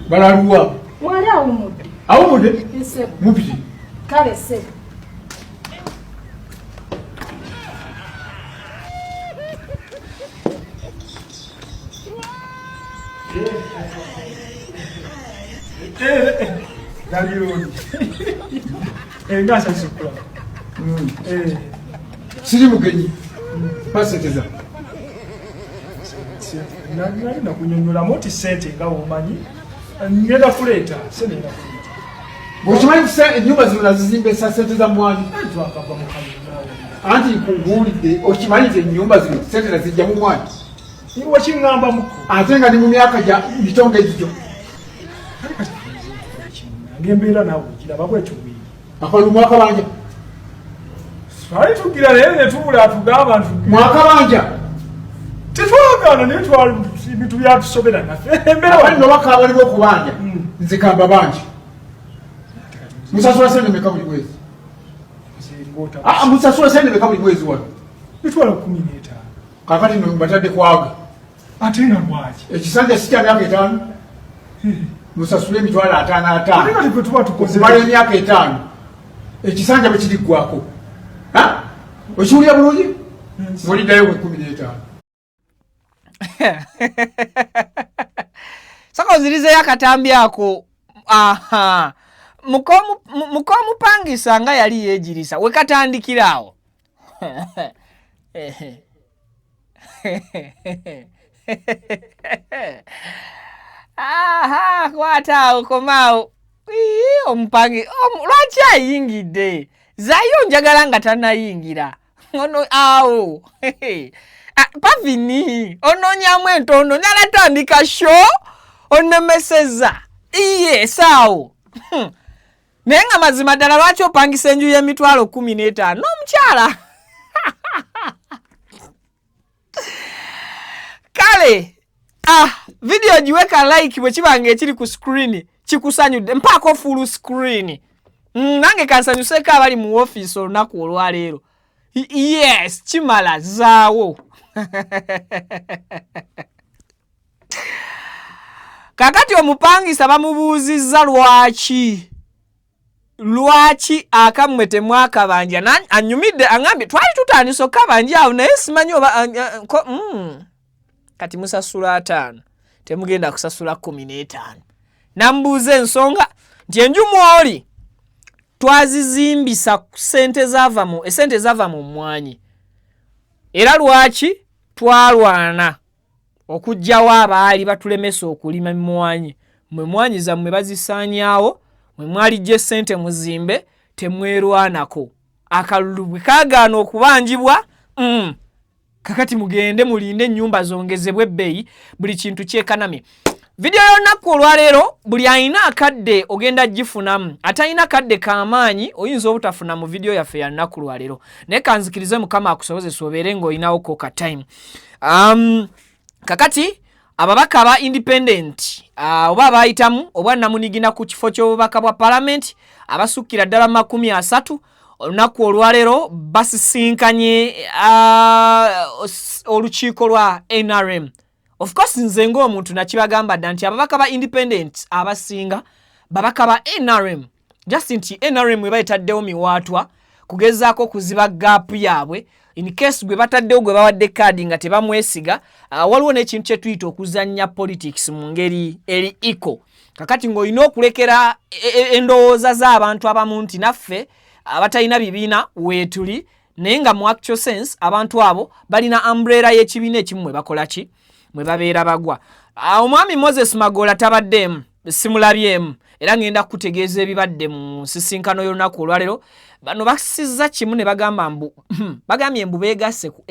Balaluwa. Wali awumude. Awumude? Nsebo. Mupiti. Kale sebo. Dalioni. Ngasa sukula. Siri mugenyi. Paseteza. Nali na kunyonyola moti sente nga omanyi. Ngenda kuleta sente na kuleta. Bochimanyi nyumba zino nazizimbe sente za mwanyi. Antu akava mu kalina. Anti kungulide ochimanyi nyumba zino sente nazijja mu mwanyi. Iwe chingamba muko. Ate nga ni mu myaka ja bitonge ejo. Ngembera nawe kiraba kwetu bwi. Akalu mwaka banja. Swali tugira lene tubula atuga abantu. Mwaka banja. Tetwagana ne twali bitu byatusobera nafe. Embera Abali nobaka abali bokubanja. Nzikamba banja. Musasula sente meka buli mwezi. Musasula sente meka buli mwezi wano. Bitwala 15. Kakati no batadde kwaga. Ate nga lwaki. Ekisanja sikya myaka 5. Musasule emitwalo 5. Ate kati tuba tukoze. Kumala emyaka 5. Ekisanja bwe kiriggwako. Okiwulira bulungi? Muliddayo bwe 15. Saka nzirize yakatambi ako. Aha. Mukomupangisa nga yali yejirisa we katandikirawo. Aha, kwata ukomao. Omupangi lwaki ayingidde? Zayo njagala nga tanayingira. Ono awo. Pavini ononyamu entono nalatandika show onemeseza. Iye sawo. Nenga mazima ddala lwaki opangisa enju y'emitwalo 15 n'omukyala. Kale video jiweka like bwe kibange ekiri ku screen kikusanyudde mpako full screen. Nange kansanyuseka abali mu office olunaku olwaleero. Yes, chimala zaawo. Kakati omupangisa bamubuuzizza lwaki akamwe temwakabanja anyumidde angambye twali tutandise okabanja awo naye simanyi oba kati musasula 5 temugenda kusasula 15. Nambuuza ensonga nti enju mwoli twazizimbisa sente zava mu mwanyi. Era lwaki twalwana okujjawo abaali batulemesa okulima mwanyi. Mwe mwanyi zammwe bazisaanyaawo, mwe mwalijje sente muzimbe temwerwanako. Akalulu bwe kaagaana okubanjibwa kakati mugende mulinde ennyumba zongezebwe ebbeeyi buli kintu kyekanamye. Video y'olunaku olwaleero buli alina akadde ogenda gifunamu. Atalina kadde k'amaanyi oyinza obutafuna mu video yaffe ya lunaku lwaleero. Naye kanzikirize Mukama akusobozesa obeere ng'olinawo ka time. Kakati ababaka aba independent oba abayitamu obwa namunigina ku kifo ky'obubaka bwa parliament abasukkira ddala 30 olunaku olwaleero basisinkanye olukiiko lwa NRM. Of course nze ng'omuntu nakibagamba dda nti ababaka ba independent abasinga babaka ba NRM. Just nti NRM we bayitaddewo miwaatwa kugezaako kuziba gaapu yaabwe in case gwe bataddewo gwe bawadde kaadi nga tebamwesiga. Waliwo n'ekintu kye tuyita okuzannya politics mu ngeri eri equal. Kakati ng'olina okulekera endowooza z'abantu abamu nti naffe abatalina bibiina weetuli naye nga mu actual sense abantu abo balina umbrella y'ekibiina ekimu mwe bakola ki mwe babeera bagwa. Omwami Moses Magola tabaddemu simulabyemu era ngenda kutegeeza ebibadde mu nsisinkano y'olunaku olwaleero. Bano basizza kimu ne bagamba bagambye mbu beegasse ku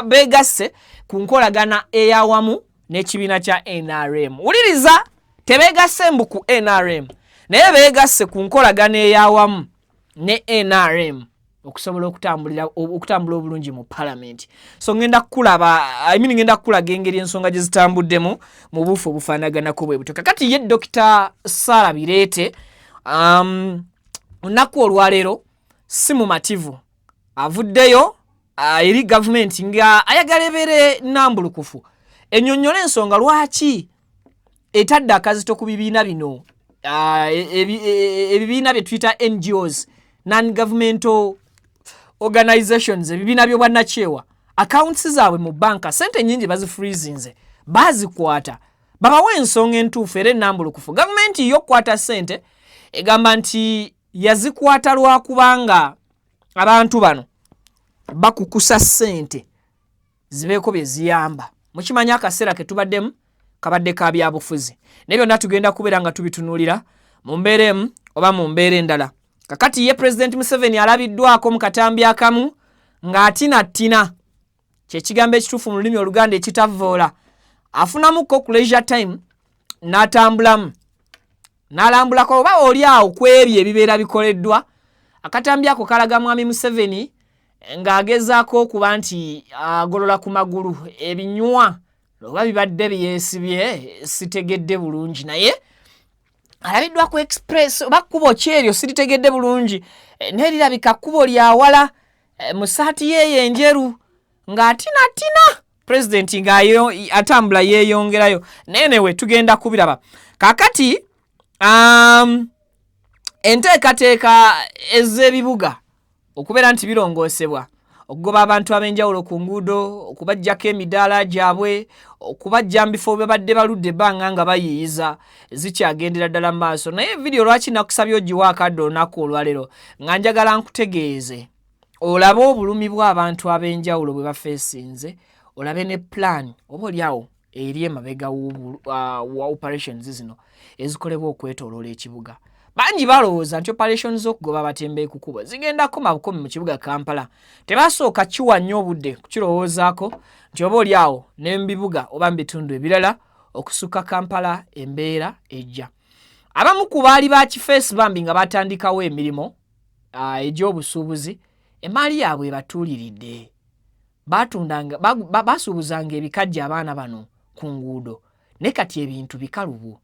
beegasse ku nkolagana eyawamu n'ekibiina kya NRM. Wuliriza, tebeegasse mbu ku NRM naye beegasse ku nkolagana eyawamu ne NRM okusobola okutambula obulungi mu parliament. So ngenda kukulaga engeri ensonga gye zitambuddemu mu buufu obufaanaganako bwe buto. Kakati ye Dr. Sarah Bireete olunaku olwaleero si mumativu avuddeyo eri gavumenti nga ayagala ebeere nnambulukufu ennyonnyola ensonga lwaki etadde akazito ku bibiina bino ebibiina bye tuyita NGOs, non-governmental organizations, ebibiina by'obwannakyewa, accounts zaabwe mu banka sente nyingi bazifreezinze, bazikwata babawa ensonga entuufu era ennambulukufu. Gavumenti y'okkwata sente egamba nti yazikwata lwakubanga abantu bano bakukusa sente zibeeko bye ziyamba. Mukimanya akaseera ke tubaddemu kabadde ka byabufuzi, ne byonna tugenda kubeera nga tubitunuulira mu mbeera emu oba mu mbeera endala. Kakati ye President Museveni alabiddwako mu katambi akamu ng'atinattina, kye kigambo ekituufu mu lulimi Oluganda ekitavvoola, afunamuko ku leisure time n'atambulamu n'alambulako oba oli awo ku ebyo ebibeera bikoleddwa. Akatambi ako kalaga mwami Museveni ng'agezaako okuba nti agolola ku magulu ebinywa oba bibadde byeesibye sitegedde bulungi, naye alabiddwa ku express oba kkubo kyeryo siritegedde bulungi n'erirabika kkubo lyawala mu saati yeeyo enjeru ng'atinatina President ng'atambula yeeyongerayo. Nenewe tugenda kubiraba. Kakati enteekateeka ez'ebibuga okubeera nti birongoosebwa, okugoba abantu ab'enjawulo ku nguudo, okubajjako emidaala gyabwe, okubajja mu bifo bye badde baludde ebbanga nga bayiiyiza, zikyagendera ddala mu maaso. Naye vidiyo lwaki nakusabye ogiwa akadde olunaku olwaleero nga njagala nkutegeeze olabe obulumi bw'abantu ab'enjawulo bwe bafeesinze, olabe ne plan oba oliawo eri emabega wa operations zino ezikolebwa okwetooloola ekibuga. Bangi balowooza nti operations z'okugoba abatembeeyi ku kkubo zigenda kukoma bukomi mu kibuga Kampala. Tebasooka kiwa nnyo obudde kukirowoozaako nti oba oliawo ne mu bibuga oba mu bitundu ebirala okusukka Kampala embeera ejja. Abamu ku baali ba kifeesi bambi nga batandikawo emirimu egy'obusuubuzi, emaali yaabwe ebatuuliridde. Basuubuzanga ebikajja abaana bano ku nguudo, ne kati ebintu bikalubu.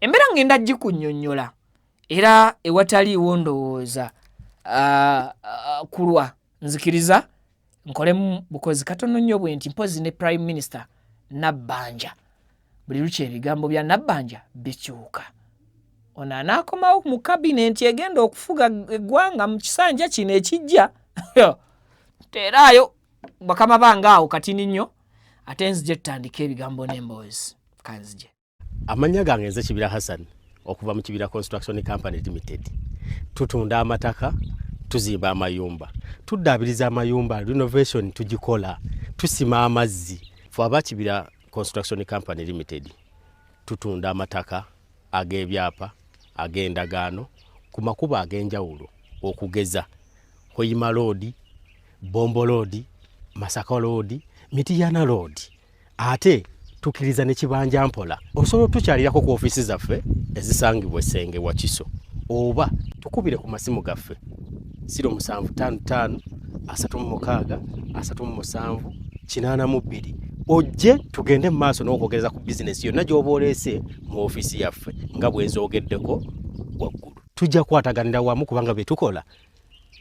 Embeera ngenda gikunnyonnyola era ewataliiwo ndowooza kulwa nzikiriza nkolemu bukozi katono nnyo bwe nti mpozi ne Prime Minister Nabbanja buli luki ebigambo bya Nabbanja bikyuka. Ono anaakomawo mu kabinenti egenda okufuga eggwanga mu kisanja kino ekijja teeraayo bakama banga awo katini nnyo ate nzije tutandika ebigambo n'emboozi kanzije. Amanya gange nze Kibira Hassan okuva mu Kibira Construction Company Limited. Tutunda amataka, tuzimba amayumba, tuddaabiriza amayumba, renovation tugikola, tusima amazzi. Ffe aba Kibira Construction Company Limited tutunda amataka ag'ebyapa, ag'endagaano ku makubo ag'enjawulo okugeza Hoima Road, Bombo Road, Masaka Road, Mityana Road. Ate tukiriza ne Kibanja Mpola osobola tukyalirako ku ofisi zaffe ezisangibwa Ssenge wa Kiso oba tukubire ku masimu gaffe 0755 36 37 82 ojje tugende mu maaso n'okwogereza ku bizinesi yonna gy'oba oleese mu ofisi yaffe nga bwe nzoogeddeko waggulu. Tujja kwataganira wamu kubanga bye tukola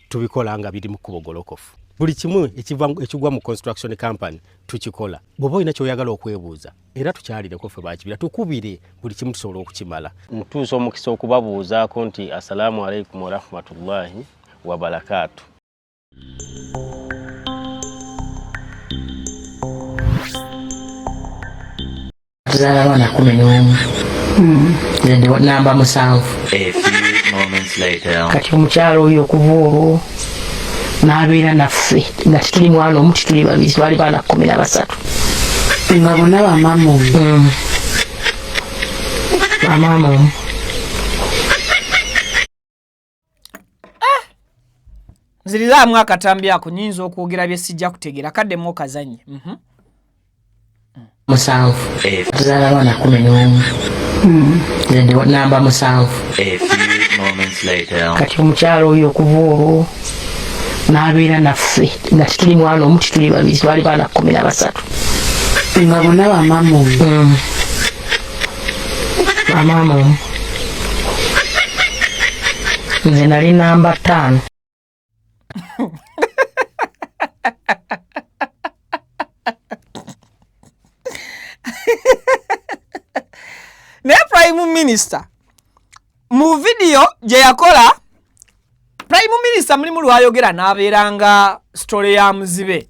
tubikola nga biri mu kkubo golokofu. Buli kimu ekigwa mu construction company tukikola. Bw'oba olina ky'oyagala okwebuuza era tukyalireko ffe ba Kibira tukubire buli kimu tusobola okukimala. Mutuusa omukisa okubabuuzaako nti assalamu alaikum wa rahmatullahi wa barakatuh. Tuzaala abaana 11 nze namba 7. A few moments later. Kati omukyalo oyo okuva olwo n'abeera naffe nga tituli mwana omu tituli babiri, twali baana 13 nga bonna bamaama omu. Bamaama omu. Nzirizaamu akatambi ako nyinza okwogera bye sijja kutegeera kaddemu okazanye. 7. Tuzaala abaana 11 nze namba 7. A few moments later. Kati omukyalo oyo okuva olwo n'abeera naffe nga tituli mwana omu tituli babiri, twali baana 13 nga bonna bamaama omu. Bamaama omu. Nze nali namba 5. Ne Prime Minister mu video gye yakola Prime Minister mulimu lwayogera n'abeeranga story ya muzibe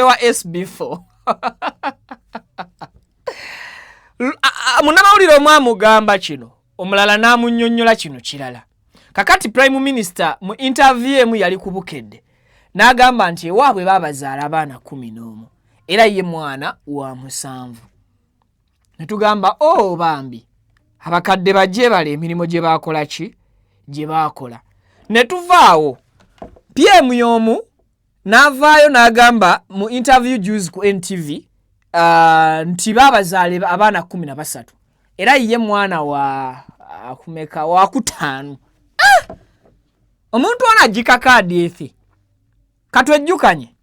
wa SB4 munamawulire omwamugamba kino omulala n'amunnyonnyola kino kirala kakati Prime Minister mu interview emu yali kubukedde n'agamba nti ewaabwe baabazaala abaana 11 era ye mwana wa 7 netugamba bambi abakadde bajje bale emirimu gye baakola ki gye baakola netuvaawo PM y'omu n'avaayo n'agamba mu interview juice ku NTV nti baabazaale abaana 13 era ye mwana wa kumeka wa 5 omuntu ona jikakaadi efi katwejjukanye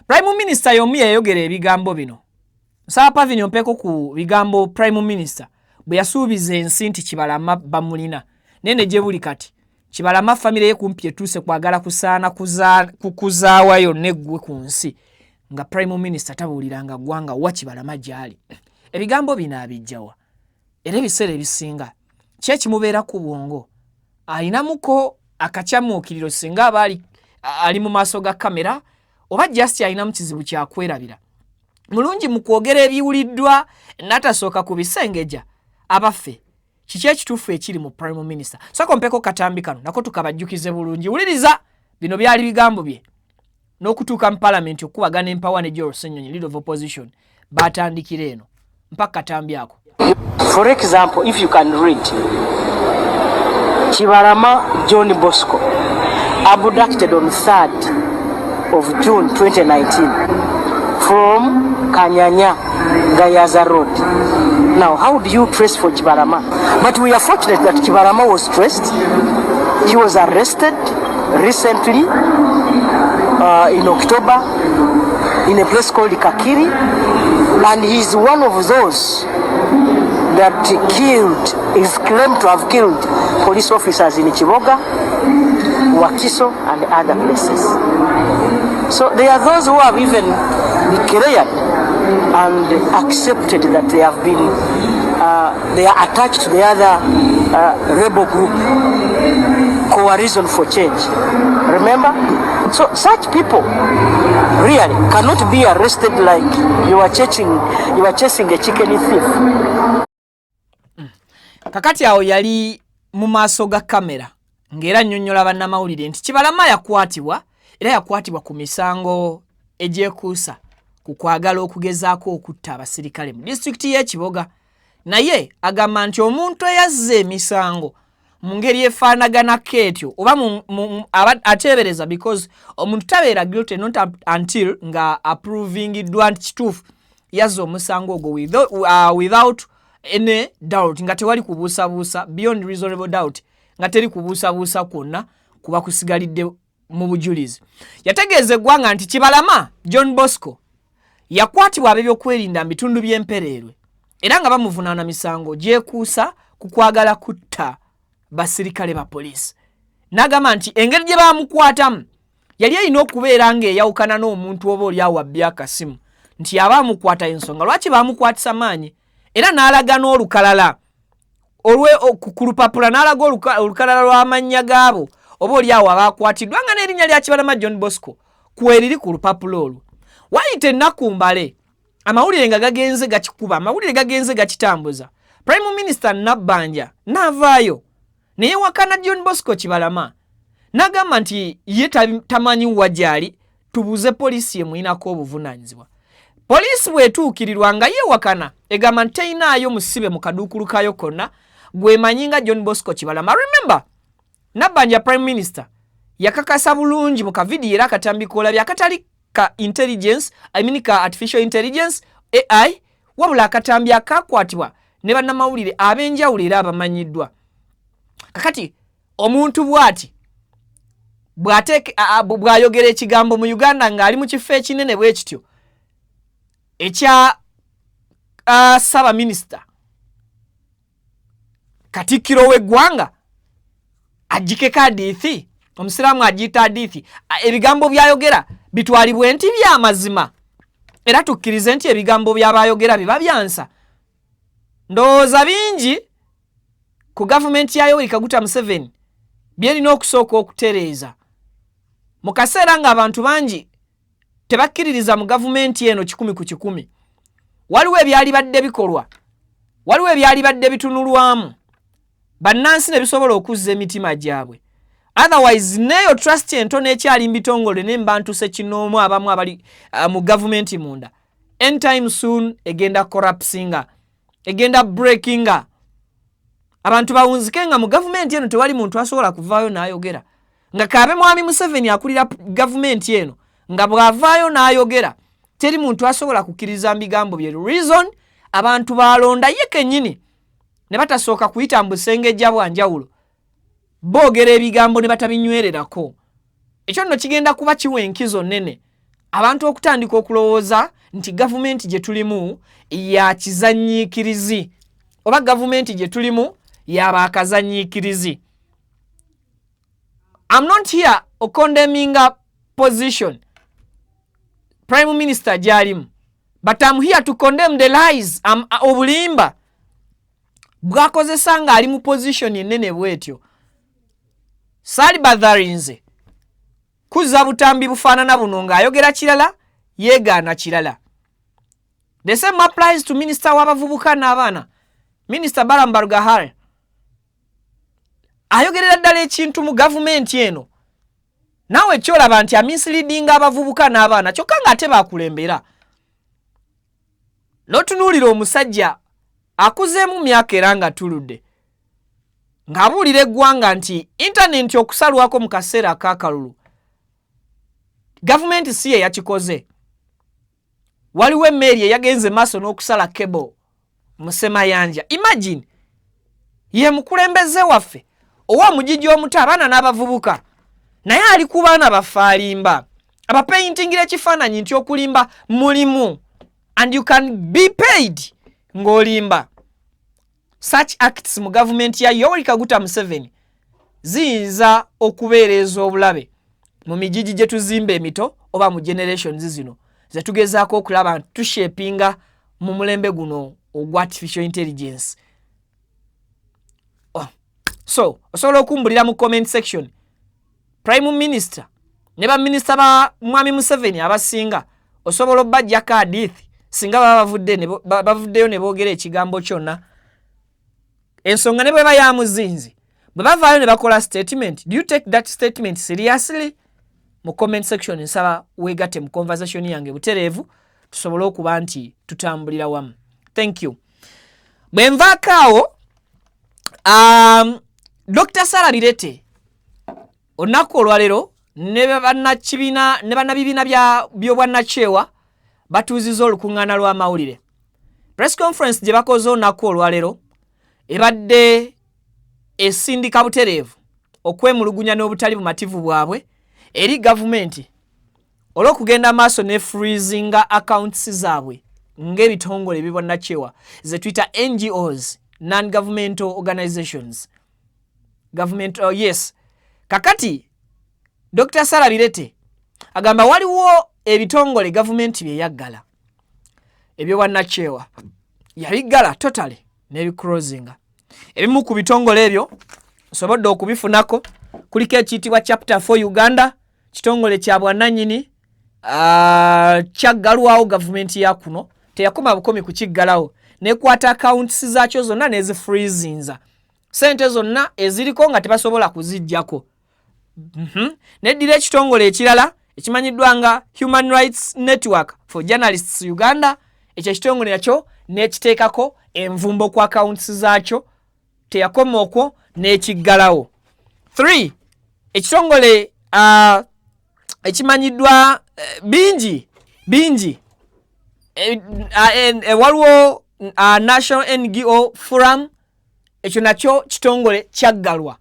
Prime Minister y'omu yayogera ebigambo bino Nsaba Pavilion mpeko ku bigambo Prime Minister bwe yasuubiza ensi nti Kibalama bamulina nene gye buli kati Kibalama family ye kumpi etuuse kwagala kusaana kukuzaawa yonna eggwe ku nsi nga Prime Minister tabuuliranga ggwanga wa Kibalama gyali ebigambo bino abijjawa era ebiseera ebisinga kyekimubeera ku bwongo ayinamuko akacyamuukiriro singa abaali ali mu maaso ga kamera oba just ayinamu kizibu kyakwerabira mulungi mu kwogera ebiwuliddwa natasooka ku bisengeja abaffe kiki ekituufu ekiri mu Prime Minister soko mpeko katambi kano nako tukabajjukize bulungi wuliriza bino byali bigambo bye n'okutuuka mu Parliament okubagana empawa ne Joel Ssenyonyi leader of opposition batandikira eno mpaka katambi ako. For example, if you can read Kibalama John Bosco abducted on 3rd of June 2019 from Kanyanya Gayaza Road. Now, how do you trace for Kibalama? But we are fortunate that Kibalama was traced. He was arrested recently in October in a place called Kakiri, and he's one of those that is claimed to have killed police officers in Chiboga, Wakiso, and other places. So there are those who have even declared and accepted that they have been, they are attached to the other rebel group, Coalition for Change. Remember? So such people really cannot be arrested like you are chasing a chicken thief. Kakati awo yali mu maaso ga kamera ngera nnyonnyola bannamawulire nti Kibalama yakwatibwa era yakwatibwa ku misango egyekuusa ku kwagala okugezaako okutta abasirikale mu disitulikiti y'Ekiboga naye agamba nti omuntu eyazze emisango mu ngeri efaanaganako etyo oba ateebereza because omuntu tabeera guilty not until nga approvingiddwa nti kituufu yazze omusango ogwo without any doubt nga tewali kubuusabuusa beyond reasonable doubt nga teri kubuusabuusa kwonna kuba kusigalidde mu bujulizi. Yategeeza eggwanga nti Kibalama John Bosco yakwatibwa ab'ebyokwerinda mu bitundu by'Empereerwe era nga bamuvunaana misango gyekuusa ku kwagala kutta basirikale ba poliisi. N'agamba nti engeri gye baamukwatamu yali alina okubeera ng'eyawukana n'omuntu oba oli awo abbye akasimu nti abaamukwata ensonga lwaki baamukwatisa maanyi era n'alaga n'olukalala ku lupapula n'alaga olukalala lw'amannya gaabo oba oli awo abaakwatiddwa nga n'erinnya lya Kibalama John Bosco kweriri ku lupapula olwo. Wayita ennaku mbale amawulire nga gagenze gakikuba amawulire gagenze gakitambuza Prime Minister Nabbanja n'avaayo neyewakana John Bosco Kibalama n'agamba nti ye tamanyi wajali tubuze poliisi emuyinako obuvunaanyizibwa. Poliisi bwetuukirirwa nga yewakana egamba nti teyinaayo musibe mu kaduukulu kayo konna gwemanyi nga John Bosco Kibalama. Remember Nabbanja Prime Minister yakakasa bulungi mu kavidiyo era akatambikola byakatali ka intelligence ka artificial intelligence AI wabula akatambi akakwatibwa ne bannamawulire ab'enjawulo era abamanyiddwa. Kakati omuntu bw'ati bw'ayogera ekigambo mu Uganda ng'ali mu kifo ekinene bwe kityo ekya Saba Minisita Katikkiro w'eggwanga agikeka hadithi omusiraamu agiyita hadithi ebigambo byayogera bitwalibwe nti by'amazima era tukkirize nti ebigambo by'abayogera biba byansa. Ndowooza bingi ku gavumenti ya Yoweri Kaguta Museveni byerina okusooka okutereeza mu kaseera ng'abantu bangi tebakkiririza mu gavumenti eno 100 waliwo ebyali badde bikolwa, waliwo ebyali badde bitunulwamu bannansi ne bisobola okuzza emitima gyabwe. Otherwise neyo trust entono ekyali mbitongole n'embantu sekinoomu abamu abali mu gavumenti munda anytime soon egenda corruptinga, egenda breakinga. Abantu bawunzike nga mu gavumenti eno tewali muntu asobola kuvaayo n'ayogera. Nga Kaabe Mwami Museveni akulira gavumenti eno nga bw'avaayo n'ayogera teri muntu asobola kukkiriza mbigambo bye. Reason abantu balonda ye kennyini ne batasooka kuyita mu busengejja bwa njawulo boogera ebigambo ne batabinywererako. Ekyo nno kigenda kuba kiwa enkizo nnene abantu okutandika okulowooza nti gavumenti gye tulimu ya kizanyiikirizi oba gavumenti gye tulimu y'abaakazanyiikirizi. I'm not here condemning a position Prime Minister gyalimu, but I'm here to condemn the lies obulimba bwakozesa nga ali mu position ennene bwetyo. Sali badharinze kuzza butambi bufaanana buno ng'ayogera kirala yeegaana kirala. The same applies to Minister w'abavubuka n'abaana, Minister Baramu Barugahare. Ayogerera ddala ekintu mu gavumenti eno naawe kyolaba nti amisleading abavubuka n'abaana kyokka ng'ate baakulembera. N'otunuulira omusajja akuzeemu myaka era nga tuludde ng'abuulira eggwanga nti intaneti okusalwako mu kaseera ak'akalulu gavumenti si ye yakikoze. Waliwo emmeeri eyagenze maaso n'okusala cable mu Semayanja. Imagine ye mukulembeze waffe ow'omugigi omuto abaana n'abavubuka naye ali ku baana bafaalimba abapaintingira ekifaananyi nti okulimba mulimu and you can be paid ng'olimba. Such acts mu gavumenti ya Yoweri Kaguta Museveni ziyinza okubeereza obulabe mu mijiji gye tuzimba emito oba mu generations zino ze tugezaako okulaba nti tushepinga mu mulembe guno ogwa artificial intelligence. So osobola okumbulira mu comment section Prime Minister ne ba Minister ba Mwami Museveni abasinga osobola obbajjako hadithi singa bavuddeyo ne boogera ekigambo kyonna. Ensonga ne bwe bayamuzinzi bwe bavaayo ne bakola statement, do you take that statement seriously? Mu comment section nsaba weegate mu conversation yange butereevu tusobole okuba nti tutambulira wamu. Thank you. Bwe nvaako awo Dr. Sarah Rirete olunaku olwaleero ne bannabibiina by'obwannakyewa batuuzizza olukuŋŋaana lw'amawulire. Press conference gye bakoze olunaku olwaleero ebadde esindika butereevu okwemulugunya n'obutali bumativu bwabwe eri gavumenti olw'okugenda maaso ne freezinga accounts zaabwe ng'ebitongole ebibwannakyewa ze tuyita NGOs, non-governmental organizations. Government, yes. Kakati Dr. Sarah Rirete agamba waliwo ebitongole gavumenti bye yaggala ebyobwannakyewa yabiggala totally n'ebicrosinga. Ebimu ku bitongole ebyo nsobodde okubifunako kuliko ekiyitibwa Chapter 4 Uganda, kitongole kya bwannannyini kyaggalwawo gavumenti ya kuno teyakoma bukomi kukiggalawo nekwata accounts zaakyo zonna n'ezifreezinza sente zonna eziriko nga tebasobola kuziggyako. Neddira ekitongole ekirala ekimanyiddwa nga Human Rights Network for Journalists Uganda, ekyo ekitongole nakyo n'ekiteekako envumbo ku accounts zaakyo teyakoma okwo n'ekiggalawo. 3 ekitongole ekimanyiddwa bingi waliwo National NGO Forum, ekyo nakyo kitongole kyaggalwa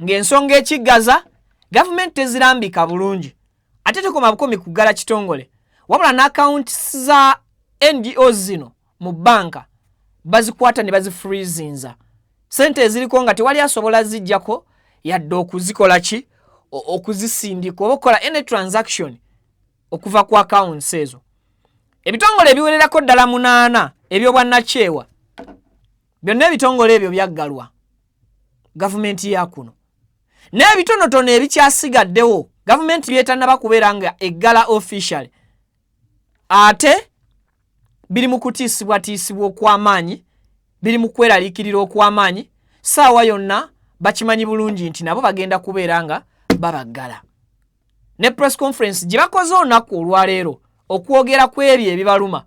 ng'ensonga ekiggaza gavumenti tezirambika bulungi ate tekoma bukomi kuggala kitongole wabula n'accounts za NGOs zino mu banka bazikwata ne bazifreezinza sente eziriko nga tewali asobola zijjako yadde okuzikola ki okuzisindika oba okola any transaction okuva ku accounts ezo. Ebitongole ebiwererako ddala 8 ebyobwannakyewa byonna ebitongole ebyo byaggalwa gavumenti ya kuno n'ebitonotono ebikyasigaddewo gavumenti byetannaba kubeera nga eggala official ate biri mu kutiisibwatiisibwa okw'amaanyi biri mu kweraliikirira okw'amaanyi saawa yonna bakimanyi bulungi nti nabo bagenda kubeera nga babaggala ne press conference gye bakoze olunaku olwaleero okwogera ku ebyo ebibaluma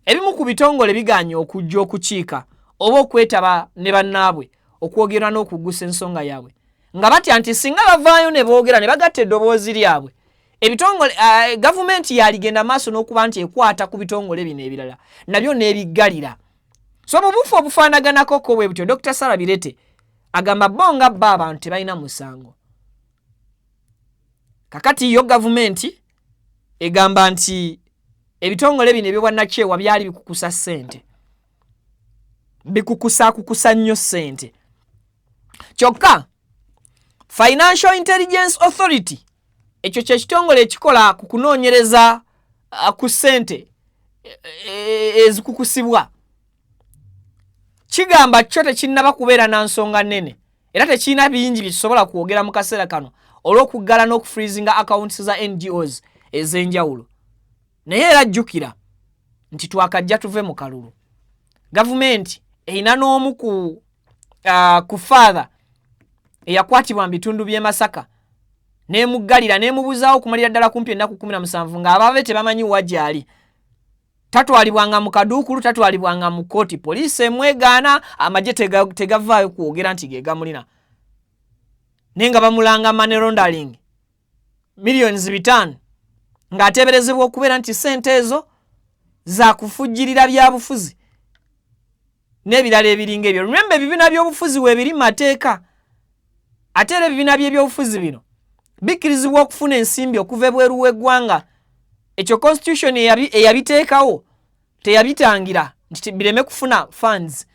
ebimu ku bitongole biganye okujja okukiika oba okwetaba ne bannaabwe okwogera n'okuggusa ensonga yaabwe nga batya nti singa bavaayo ne boogera ne bagatta eddoboozi lyabwe ebitongole gavumenti yaligenda maaso n'okuba nti ekwata ku bitongole bino ebirala nabyo n'ebiggalira so mu bufu obufaanaganako ko bwe butyo Dr. Sarah Birete agamba bonga bba abantu tebalina musango kakati yo gavumenti egamba nti ebitongole bino ebyobwannakyewa byali bikukusa ssente bikukusa nnyo ssente kyokka Financial Intelligence Authority ekyo kye kitongole ekikola ku kunoonyereza ku ssente ezikukusibwa kigamba kyo tekinnaba kubeera na nsonga nnene era tekirina bingi bisobola kwogera mu kaseera kano olw'okuggala n'okufreezinga accounts za NGOs ez'enjawulo naye era jjukira nti twakajja tuve mu kalulu gavumenti erina n'omu ku father eyakwatibwa mu bitundu by'e Masaka n'emuggalira n'emubuzaawo okumalira ddala kumpi ennaku 17 ng'abaabe tebamanyi wa gyali tatwalibwanga mu kaduukulu tatwalibwanga mu kooti poliisi emwegaana amagye tegavaayo kwogera nti ge gamulina naye nga bamulanga money laundering millions 5 ng'ateeberezebwa okubeera nti ssente ezo za kufujjirira byabufuzi n'ebirala ebiringa ebyo remember ebibiina by'obufuzi weebiri mateeka ate era ebibiina by'ebyobufuzi bino bikkirizibwa okufuna ensimbi okuva ebweru w'eggwanga ekyo constitution eyabiteekawo teyabitangira nti bireme kufuna funds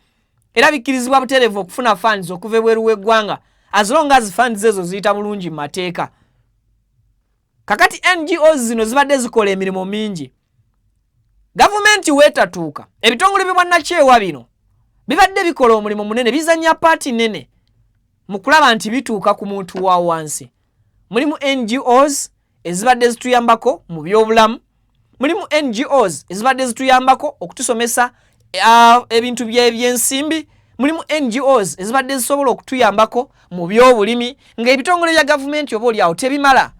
era bikkirizibwa butereevu okufuna funds okuva ebweru w'eggwanga as long as funds ezo ziyita bulungi mu mateeka kakati NGOs zino zibadde zikola emirimu mingi gavumenti weetatuuka ebitongole by'obwannakyewa bino bibadde bikola omulimu munene bizanya paati nene mu kulaba nti bituuka ku muntu wa wansi mulimu NGOs ezibadde zituyambako mu byobulamu mulimu NGOs ezibadde zituyambako okutusomesa ebintu by'ensimbi mulimu NGOs ezibadde zisobola okutuyambako mu byobulimi ng'ebitongole bya gavumenti oba oliawo tebimala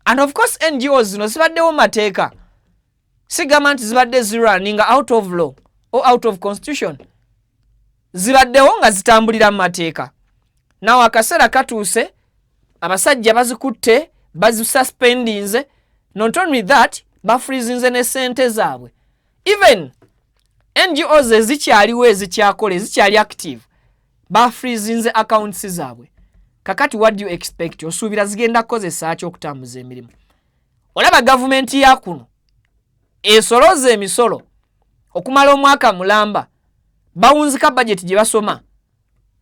and of course NGOs zino zibaddewo mateeka sigamba nti zibadde zirunning out of law or out of constitution zibaddewo nga zitambulira mu mateeka nawo akaseera katuuse abasajja bazikutte bazisuspendinze not only that bafreezinze ne ssente zaabwe even NGOs ezikyaliwo ezikyakola ezikyali active bafreezinze accounts zaabwe kakati what do you expect osuubira zigenda kukozesa ki okutambuza emirimu olaba gavumenti ya kuno esoloza emisolo okumala omwaka mulamba bawunzika budget gye basoma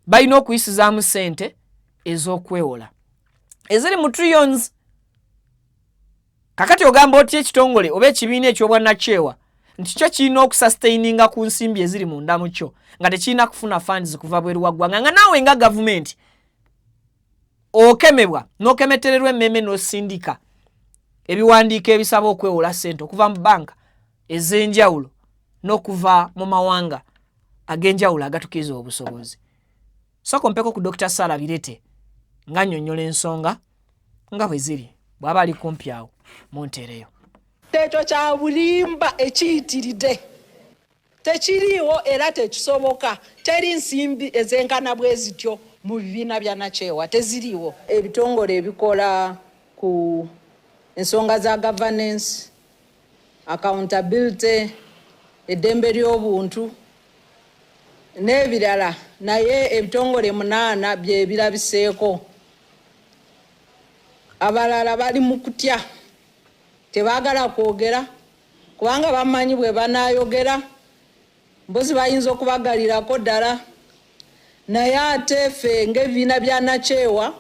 balina okuyisizaamu ssente ez'okwewola eziri mu trillions kakati ogamba oti ekitongole oba ekibiina ekyobwannakyewa nti kyo kirina okusustaininga ku nsimbi eziri munda mu kyo nga tekirina kufuna funds kuva bweru wa ggwanga nga naawe nga gavumenti okemebwa n'okemetererwa emmeme n'osindika ebiwandiiko ebisaba okwewola ssente okuva mu banka ez'enjawulo n'okuva mu mawanga ag'enjawulo agatukiriza obusobozi soko mpeko ku Dr. Sarah Birete nga nnyonnyola ensonga nga bwe ziri bw'aba ali kumpi awo muntereyo ekyo kya bulimba ekiyitiridde tekiriiwo era tekisoboka teri nsimbi ezenkana bwe zityo mu bibiina bya nakyewa teziriiwo ebitongole ebikola ku ensonga za governance accountability eddembe ly'obuntu n'ebirala naye ebitongole 8 bye birabiseeko abalala bali mu kutya tebaagala kwogera kubanga bamanyi bwe banaayogera mbozi bayinza okubagalirako ddala naye ate ffe ng'ebibiina bya nakyewa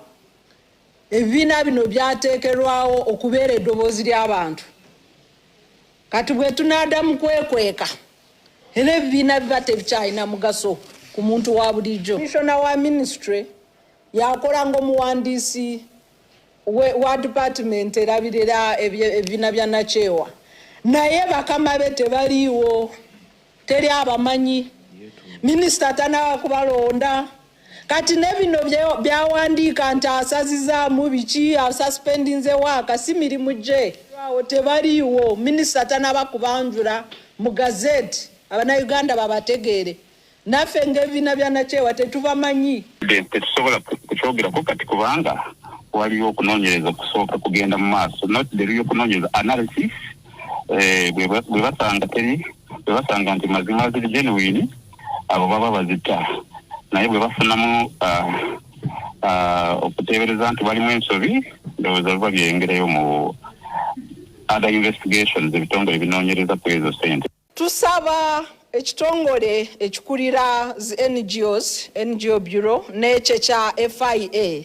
ebibiina bino byateekerwawo okubeera eddoboozi ly'abantu kati bwe tunaadda mu kwekweka era ebibiina biba tebikyalina mugaso ku muntu wa bulijjo. Commissioner wa ministry yakola ng'omuwandiisi wa department erabirira ebibiina bya Nakyewa, naye bakama be tebaliiwo, teri abamanyi, minisita tanaba kubalonda. Kati ne bino byawandiika nti asazizaamu biki, asuspendinze waaka si mirimu gye, awo tebaliiwo, minisita tanaba kubanjula mu gazeti Abannayuganda babategeere. Naffe ng'ebibiina bya Nakyewa tetubamanyi. Tetusobola kukyogerako kati kubanga waliwo okunoonyereza kusooka kugenda mu maaso, not the real okunoonyereza analysis. Bwe basanga nti mazima ziri genuine, abo baba bazita. Naye bwe bafunamu okuteebereza nti balimu ensobi, ndowooza biba byeyongerayo mu other investigations ebitongole binoonyereza ku ezo ssente. Tusaba ekitongole ekikulira zi NGO Bureau n'ekyo kya FIA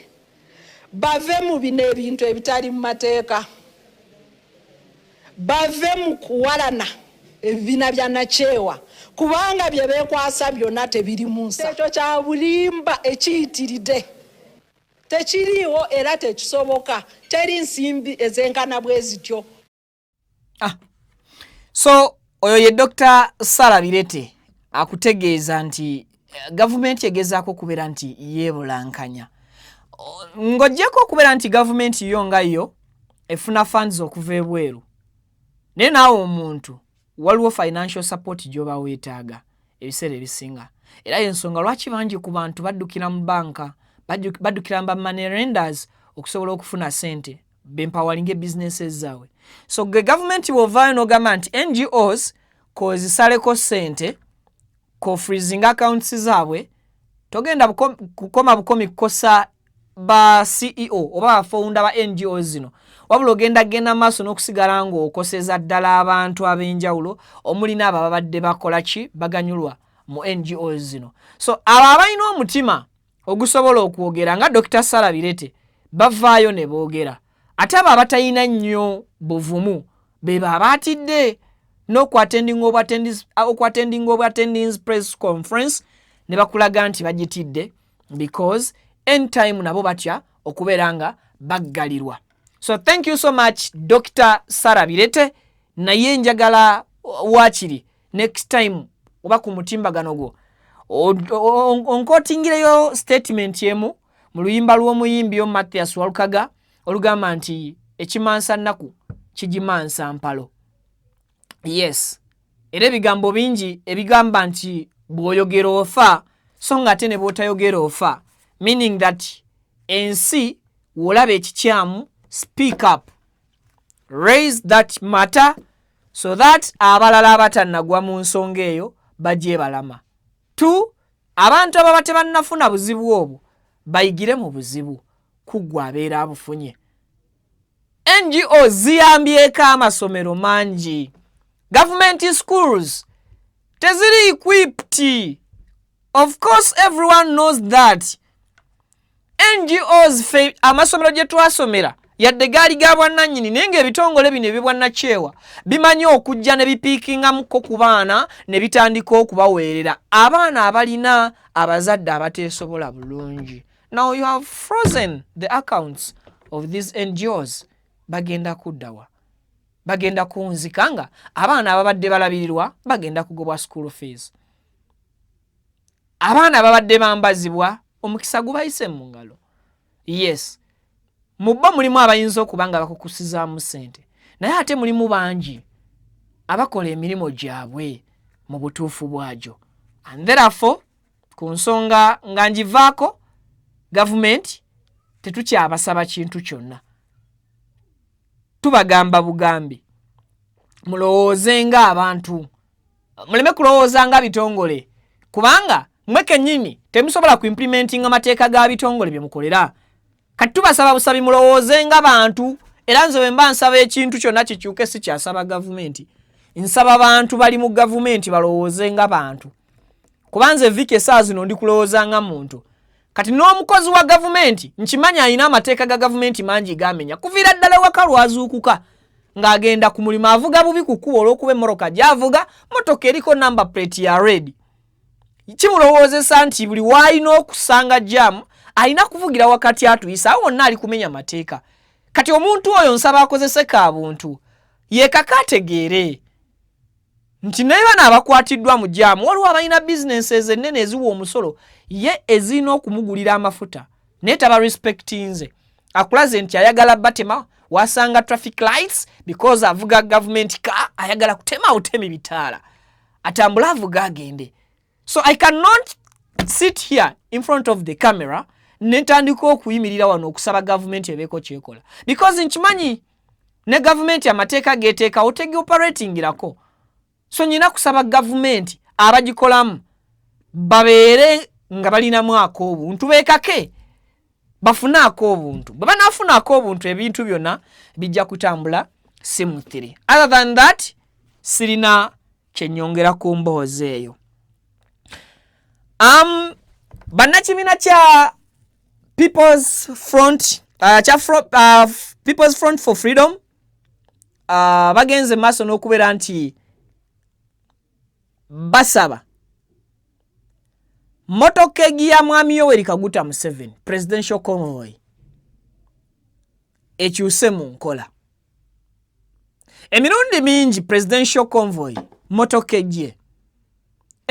bave mu bino ebintu ebitali mu mateeka, bave mu kuwalana ebibiina bya Nakyewa kubanga bye beekwasa byonna tebiri mu nsa. Ekyo kya bulimba ekiyitiridde tekiriiwo era tekisoboka, teri nsimbi ezenkana bwe zityo. So oyo ye Dr. Sarah Birete akutegeeza nti gavumenti egezaako okubeera nti yeebulankanya. Ng'oggyeko okubeera nti gavumenti yo nga yo efuna funds okuva ebweru, naye naawe omuntu waliwo financial support gy'oba weetaaga ebiseera ebisinga. Era y'ensonga lwaki bangi ku bantu baddukira mu banka, baddukira mu money lenders okusobola okufuna ssente bempawalinga businesses zaabwe. So gavumenti bw'ovaayo n'ogamba nti NGOs kozisaleko ssente ko freezing accounts zaabwe, togenda kukoma bukomi kukosa ba CEO oba bafounder ba NGOs zino, wabula ogenda maaso n'okusigala ng'okoseza ddala abantu ab'enjawulo omulina abo ababadde bakola ki baganyulwa mu NGOs zino. So abo abalina omutima ogusobola okwogera nga Dr. Sarah Birete bavaayo ne boogera, ate abo abatalina nnyo buvumu beba abaatidde n'okwattending attendance press conference ne bakulaga nti bagitidde because end time nabo batya okubeera nga baggalirwa. So thank you so much Dr. Sarah Birete, naye njagala wakiri next time oba ku mutimbagano gwo onkotingireyo statement yemu mu luyimba lw'omuyimbi yo Mathias Walukaga olugamba nti ekimansa nnaku kigimansa mpalo. Yes, era ebigambo bingi ebigamba nti bw'oyogera ofa so nga ate ne bw'otayogera ofa, meaning that ensi w'olaba ekikyamu speak up, raise that matter so that abalala abatannagwa mu nsonga eyo bajje balama. 2, abantu ababa tebannafuna buzibu obwo bayigire mu buzibu kuggwa abeera abufunye. NGO ziyambyeko amasomero mangi. Government schools teziri equipped. Of course everyone knows that. NGOs amasomero gye twasomera yadde gaali ga bwannannyini naye ng'ebitongole bino ebibwannakyewa bimanyi okujja ne bipiikingamuko ku baana ne bitandika okubaweerera abaana abalina abazadde abateesobola bulungi. Now you have frozen the accounts of these NGOs. Bagenda kuddawa, bagenda kunzika nga abaana ababadde balabirirwa bagenda kugobwa school fees, abaana ababadde bambazibwa omukisa gubayise mu ngalo. Yes, mubba mulimu abayinza okuba nga bakukusizaamu ssente, naye ate mulimu bangi abakola emirimu gyabwe mu butuufu bwagyo. And therefore ku nsonga nga ngivaako, gavumenti tetukyabasaba kintu kyonna, tubagamba bugambi mulowooze nga abantu, muleme kulowooza nga bitongole, kubanga mwe kennyini temusobola ku implementing amateeka ga bitongole bye mukolera. Kati tubasaba busabi mulowooze nga bantu, era nze bwe mba nsaba ekintu kyonna kikyuke si kyasaba gavumenti, nsaba bantu bali mu gavumenti balowooze nga bantu, kubanze vike saa zino ndi kulowooza nga muntu. Kati n'omukozi wa gavumenti nkimanya alina amateeka ga gavumenti mangi gamenya, kuviira ddala waka lwazuukuka ng'agenda ku mulimu avuga bubi ku kkubo olw'okuba emmoroka gy'avuga motoka eriko number plate ya red. Kimulowoozesa nti buli w'alina okusanga jam alina kuvugira wakati atuyisa awo wonna ali kumenya mateeka. Kati omuntu oyo nsaba akozese kaabuntu yeekaka ategeere nti naye bano abakwatiddwa mu jaamu waliwo abalina businesses ennene eziwa omusolo ye ezirina okumugulira amafuta naye taba respectinze akulaze nti ayagala batema wasanga traffic lights because avuga government car ayagala kutema utemi bitaala atambula avuga agende. So I cannot sit here in front of the camera netandika okuyimirira wano okusaba government ebeeko kyekola because nkimanyi ne government amateeka geteeka otege operating irako. So nyina kusaba government abagikolamu babeere nga balinamu ak'obuntu beekake bafunaako obuntu bwe banaafunaako obuntu ebintu byonna bijja kutambula smoothly. Other than that sirina kyenyongera ku mboozi eyo. Bannakibiina kya People's Front People's Front for Freedom bagenze maaso n'okubeera nti basaba motoka egiya mwami Yoweri Kaguta Museveni presidential convoy ekyuse mu nkola. Emirundi mingi presidential convoy motoka egiye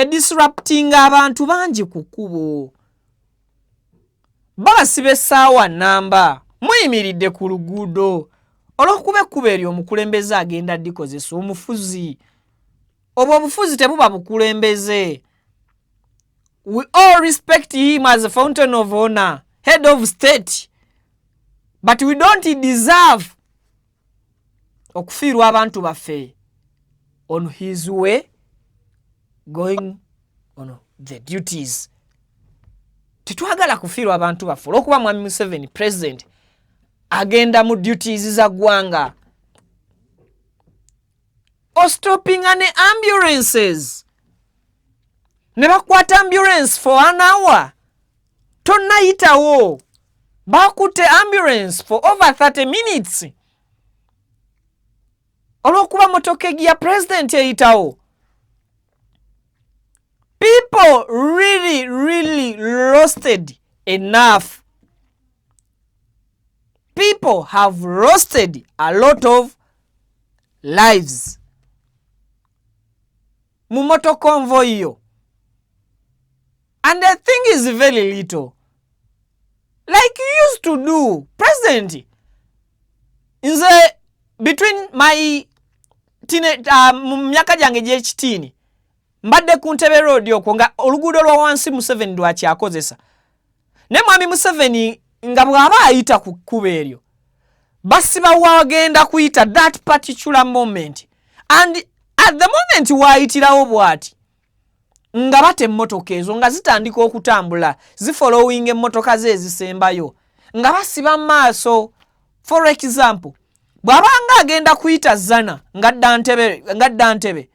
disrupting abantu bangi ku kkubo babasiba essaawa namba muyimiridde ku luguudo olw'okuba ekkubo eryo omukulembeze agenda dikozesa omufuzi obwo obufuzi tebuba bukulembeze. We all respect him as a fountain of honor, head of state, but we don't deserve okufiirwa abantu baffe on his way going on the duties. Tetwagala kufiirwa abantu baffe olw'okuba mwami Museveni president agenda mu duties za ggwanga. Or stopping an ambulances. Ne bakwata ambulance for an hour. Tonnayitawo. Bakutte ambulance for over 30 minutes. Olw'okuba motoka egiya president eyitawo. People really roasted enough. People have roasted a lot of lives. Mumoto convoy yo. And the thing is very little. Like you used to do. President, in the between my myaka jange gy'ekitiini mbadde ku Ntebe Road okwo nga oluguudo lwa wansi Museveni lwakyakozesa. Ne mwami Museveni nga bw'aba ayita ku kkubo eryo basiba wagenda kuyita that particular moment. And at the moment waayitirawo bw'ati nga bate emmotoka ezo nga zitandika okutambula zifollowing emmotoka ze ezisembayo nga basiba maaso. For example, bw'abanga agenda kuyita Zana nga dda Ntebe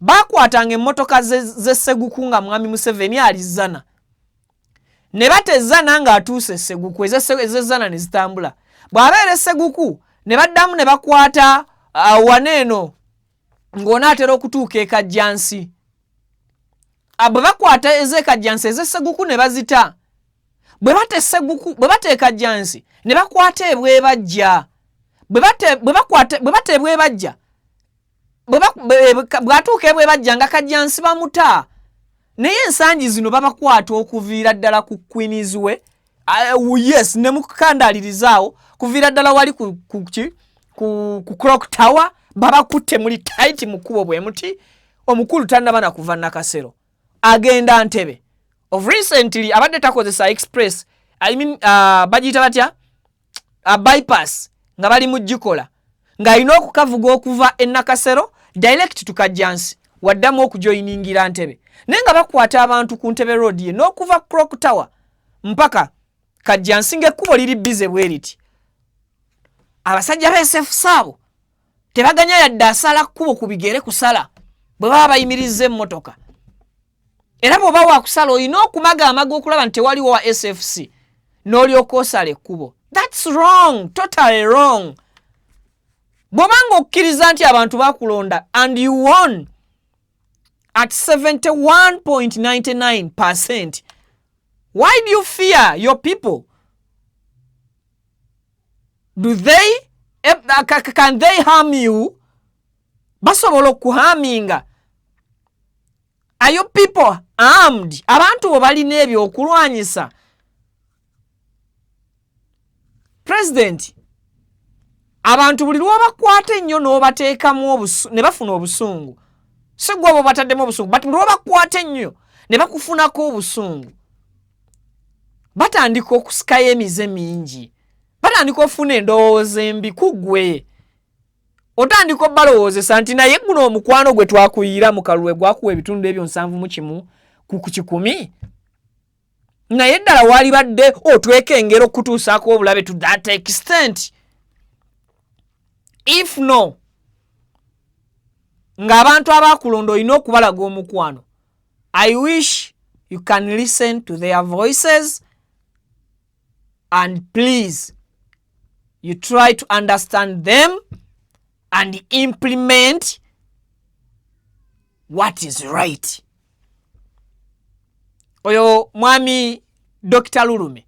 bakwatanga emmotoka ze Seguku nga mwami Museveni ali Zana ne bate Zana nga atuuse Seguku eze Zana ne zitambula. Bw'abeera Seguku ne baddamu ne bakwata waneeno ng'onaatera okutuuka e Kajjansi. Bwe bakwata eze Kajjansi eze Seguku ne bazita. Bwe bate e Kajjansi ne bakwata ebwebajja. Bwe bate ebwebajja bw'atuuka ebwebajja nga Kajjansi bamuta. Naye ensangi zino babakwata okuviira ddala ku Queensway. Yes, ne mukukandalirizaawo kuviira ddala wali ku Clock Tower babakutte muli tight mu kkubo bwe muti omukulu tannaba na kuva Nakasero agenda Ntebe. Of recently abadde takozesa express bagiyita batya bypass nga bali mu gikola nga alina okukavuga okuva e Nakasero direct to Kajjansi waddamu okujoyiningira Ntebe naye nga bakwata abantu ku Ntebe Road ye n'okuva Clock Tower mpaka Kajjansi ng'ekkubo liri bize bwe liti. Abasajja ba SFC abo tebaganya yadde asala kkubo ku bigere kusala bwe baba bayimirizza emmotoka. Era bw'oba waakusala olina okumaga amaga okulaba nti tewaliwo wa SFC n'olyoka osala ekkubo. That's wrong, totally wrong. bw'obanga okkiriza nti abantu bakulonda and you won at 71.99%, why do you fear your people? Can they harm you? Basobola okuhaminga. Are your people armed? Abantu bo balina ebyo okulwanyisa. President, abantu buli lw'obakwata ennyo n'obateekamu ne bafuna obusungu. Si gwe abo bataddemu obusungu, but buli lw'obakwata ennyo ne bakufunako obusungu, batandika okusikayo emize mingi. Batandika ofuna endowooza embi ku ggwe. Otandika obbalowoozesa nti naye guno omukwano gwe twakuyira mu kalulu gwakuwa ebitundu ebyo 7 ku 10. Naye ddala wali badde otwekengera okutuusaako obulabe to that extent. If no, ng'abantu abakulonda olina okubalaga omukwano, I wish you can listen to their voices and please you try to understand them and implement what is right. Oyo mwami Dr. Lulume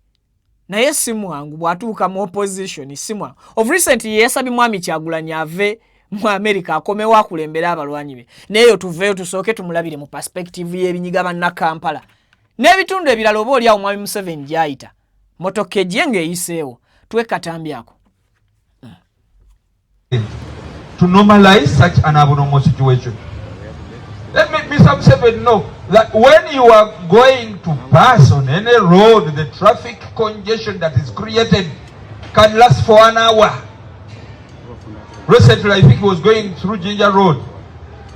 naye si mwangu bwatuuka mu opposition, si mwangu. Of recent yesabye mwami Kyagulanyi ave mu America akomewo akulembera abalwanyi be. Neyo tuveyo tusooke tumulabire mu perspective y'ebinyiga banna Kampala. N'ebitundu ebirala oba oli awo mwami Museveni gyayita. Motoke jenge eyiseewo. Tuwe katambi ako. To normalize such an abnormal situation. Let me Mr. Museveni know that when you are going to pass on any road, the traffic congestion that is created can last for an hour. Recently, I think he was going through Ginger Road,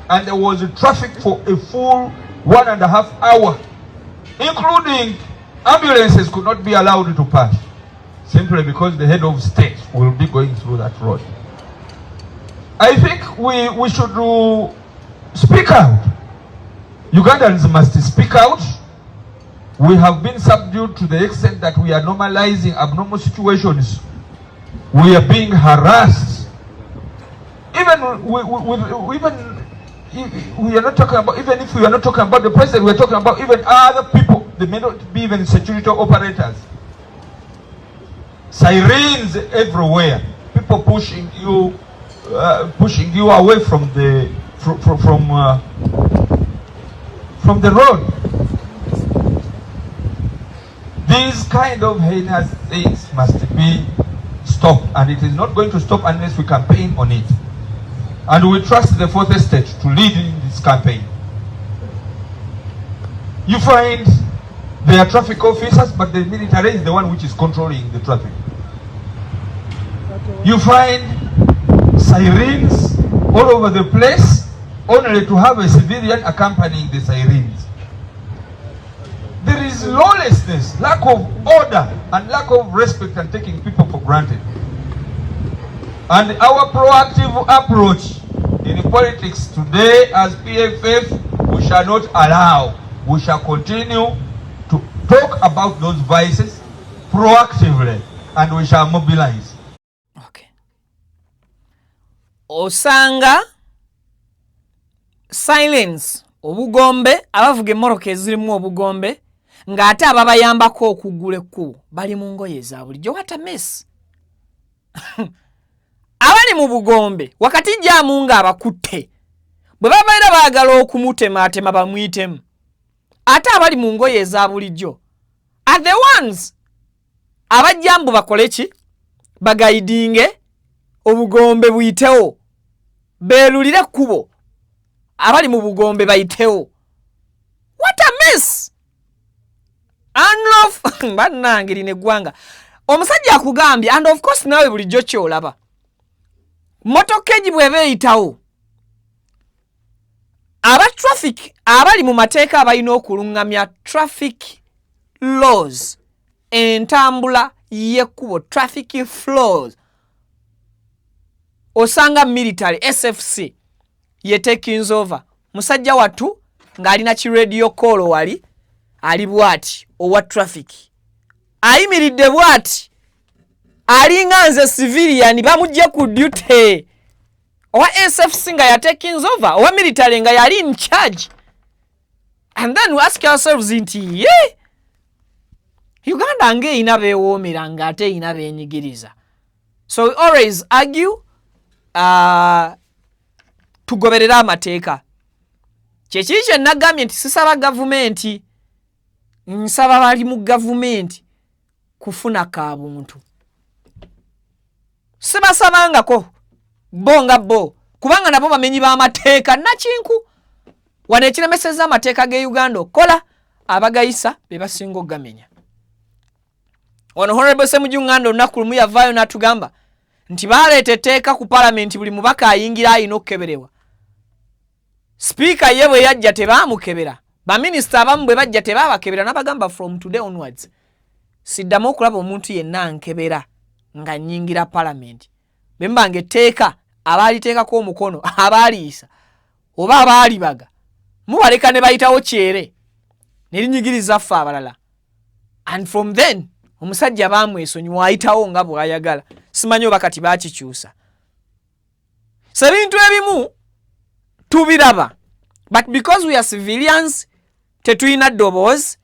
and there was traffic for a full 1.5 hours, including ambulances could not be allowed to pass, simply because the head of state will be going through that road. I think we should speak out. Ugandans must speak out. We have been subdued to the extent that we are normalizing abnormal situations. We are being harassed. Even we are not talking about, even if we are not talking about the president, we are talking about even other people. They may not be even security operators. Sirens everywhere. People pushing you away from the from the road. These kind of heinous things must be stopped, and it is not going to stop unless we campaign on it. And we trust the fourth estate to lead in this campaign. You find there are traffic officers, but the military is the one which is controlling the traffic. You find sirens all over the place, only to have a civilian accompanying the sirens. There is lawlessness, lack of order, and lack of respect, and taking people for granted. And our proactive approach in politics today as PFF, we shall not allow. We shall continue to talk about those vices proactively, and we shall mobilize. Okay. Osanga silence obugombe abavuga emmoroka ezirimu obugombe ng'ate ababayambako okuggula ekkubo bali mu ngoye za bulijjo. What a mess. Abali mu bugombe wakati jjamu ng'abakutte bwe babaira baagala okumutematema bamuyitemu, ate abali mu ngoye eza bulijjo are the ones abajjambu bakole ki? Bagayidinge obugombe buyitewo, beelulire ekkubo, abali mu bugombe bayitewo. What a mess. Bannange lino eggwanga. Omusajja akugambye, and of course nawe bulijjo kyolaba, motoka egi bw'eba eyitawo, aba traffic abali mu mateeka abalina okulungamya traffic laws, entambula y'ekkubo, traffic flows, osanga military SFC ye taking over. Musajja wattu ng'alina ki radio call wali ali bwati owa traffic, ayimiridde bwati alinga nze civilian bamujja ku duty owa SFC nga ya taking over, owa military nga yali in charge. And then we ask ourselves nti ye Uganda nge inabe womera nga ate inabe enyigiriza. So we always argue tugoberera amateeka. Kyekiri nagambye nti sisaba gavumenti, nsaba bali mu gavumenti kufuna ka buntu. Sibasabangako bonga bo kubanga nabo bamenyi ba amateeka nakinku. Wane ekiremeseza amateeka ge Uganda okola abagayisa be basinga ogamenya. Ono Honorable Ssemujju olunaku lumu yavaayo n'atugamba nti baleeta etteeka ku parliament buli mubaka ayingira ayina okukeberebwa. Speaker ye bwe yajja tebaamukebera. Baminisita abamu bwe bajja tebaabakebera n'abagamba from today onwards siddamu okulaba omuntu yenna ankebera nga nnyingira parliament. Bwe mbange etteeka abaaliteekako omukono abaaliisa oba abaalibaga mubaleka ne bayitawo kyere ne linyigiriza ffe abalala. And from then omusajja baamwesonyiwa ayitawo nga bw'ayagala. Simanyi oba kati baakikyusa. So ebintu ebimu tubiraba. But because we are civilians tetuyina ddoboozi.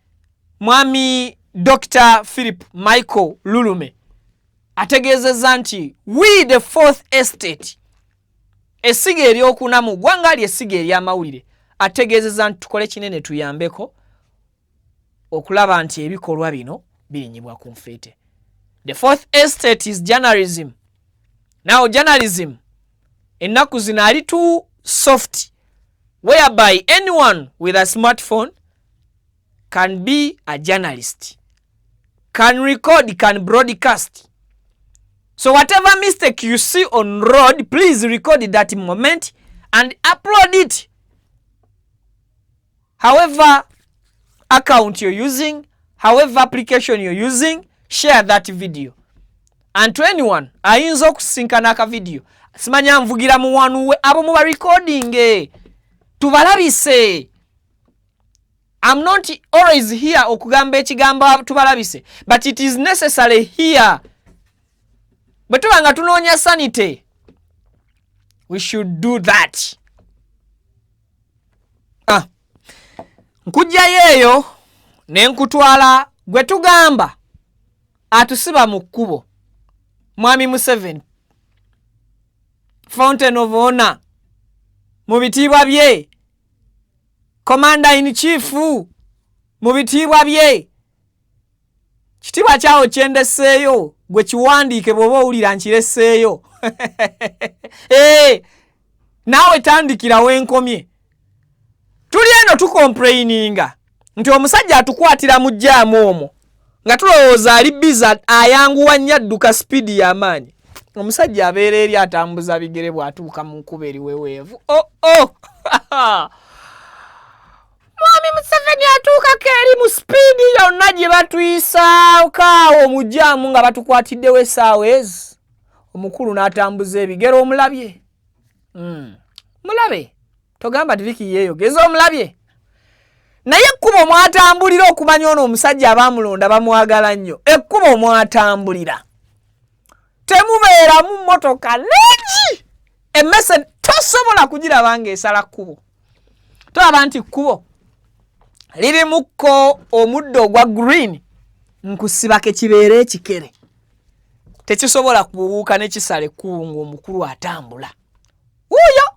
Mwami Dr. Philip Michael Lulume ategeezezza nti we the fourth estate, essiga eryokuna mu ggwanga ly'essiga ery'amawulire, ategeezezza nti tukole kinene tuyambeko okulaba nti ebikolwa bino birinyibwa ku nfeete. The fourth estate is journalism. Now journalism ennaku zino ali too soft, whereby anyone with a smartphone can be a journalist, can record, can broadcast. So whatever mistake you see on road, please record that moment and upload it. However account you're using, however application you're using, share that video. And to anyone ayinza okusinkana aka video, simanya nvugira mu wanuwe abo muba recording tubalabise. I'm not always here okugamba ekigamba tubalabise, but it is necessary here. But tubanga tunoonya sanity, we should do that. Nkujja yeeyo ne nkutwala gwe tugamba atusiba mu kkubo, Mwami Museveni, Fountain of Honor, mu bitiibwa bye, Commander in Chief mu bitiibwa bye. Kitiibwa kyawo kyendeseeyo gwe kiwandiike bw'oba owulira nkireseeyo. Naawe tandikira wenkomye. Tuli eno tukomplaininga nti omusajja atukwatira mu jjaamu omwo nga tulowooza ali biza ayanguwa nnyo adduka sipiidi y'amaanyi. Omusajja abeera eri atambuza bigere bw'atuuka mu nkuba eriweweevu. Mwami Museveni atuukako eri mu sipiidi yonna gye batuyisaawo mu jjaamu nga batukwatiddewo essaawa ezi. Omukulu n'atambuza ebigere. Omulabye? Mulabe? Togamba tiviki yeeyogeza. Omulabye? Naye ekkubo mwatambulira okumanya ono omusajja abaamulonda bamwagala nnyo. Ekkubo mwatambulira temubeera mu mmotoka leegi emmese tosobola kugiraba ng'esala kkubo. Tolaba nti kkubo lirimukko omuddo ogwa green, nkusibake kibeere ekikere. Tekisobola kubuuka ne kisala ekkubo ng'omukulu atambula. Wuuyo!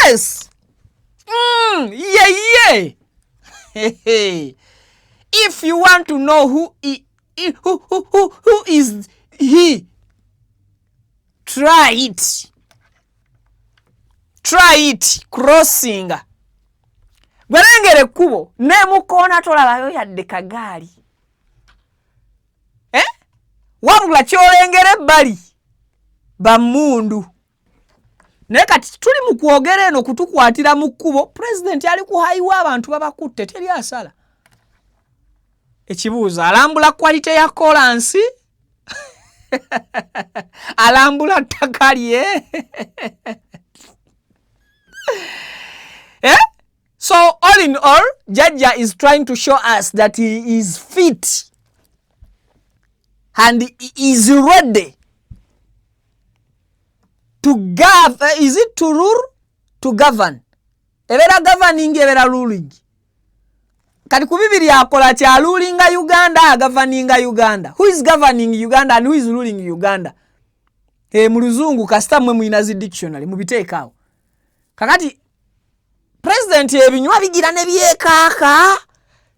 Yes! Yeah. If you want to know who is he, try it. Crossing. Gwerengere kubo nemukoona tolabayo yadde kagaali. Wabula kyolengere ebbali bamundu. Naye kati tuli mu kwogera eno kutukwatira mu kkubo, President ali kuhayiwa abantu babakutte teri asala. Ekibuuzo alambula quality ya kolansi? Alambula ttaka lye? So all in all, Jajja is trying to show us that he is fit and he is ready is it to rule? To govern. Ebera governing, ebera ruling. Kati kubibiri akola cha ruling Uganda, governing Uganda. Who is governing Uganda and who is ruling Uganda? Muluzungu kasita mwe muinazi dictionary mubiteekaawo. Kakati president ebinywa bigira ne byekaka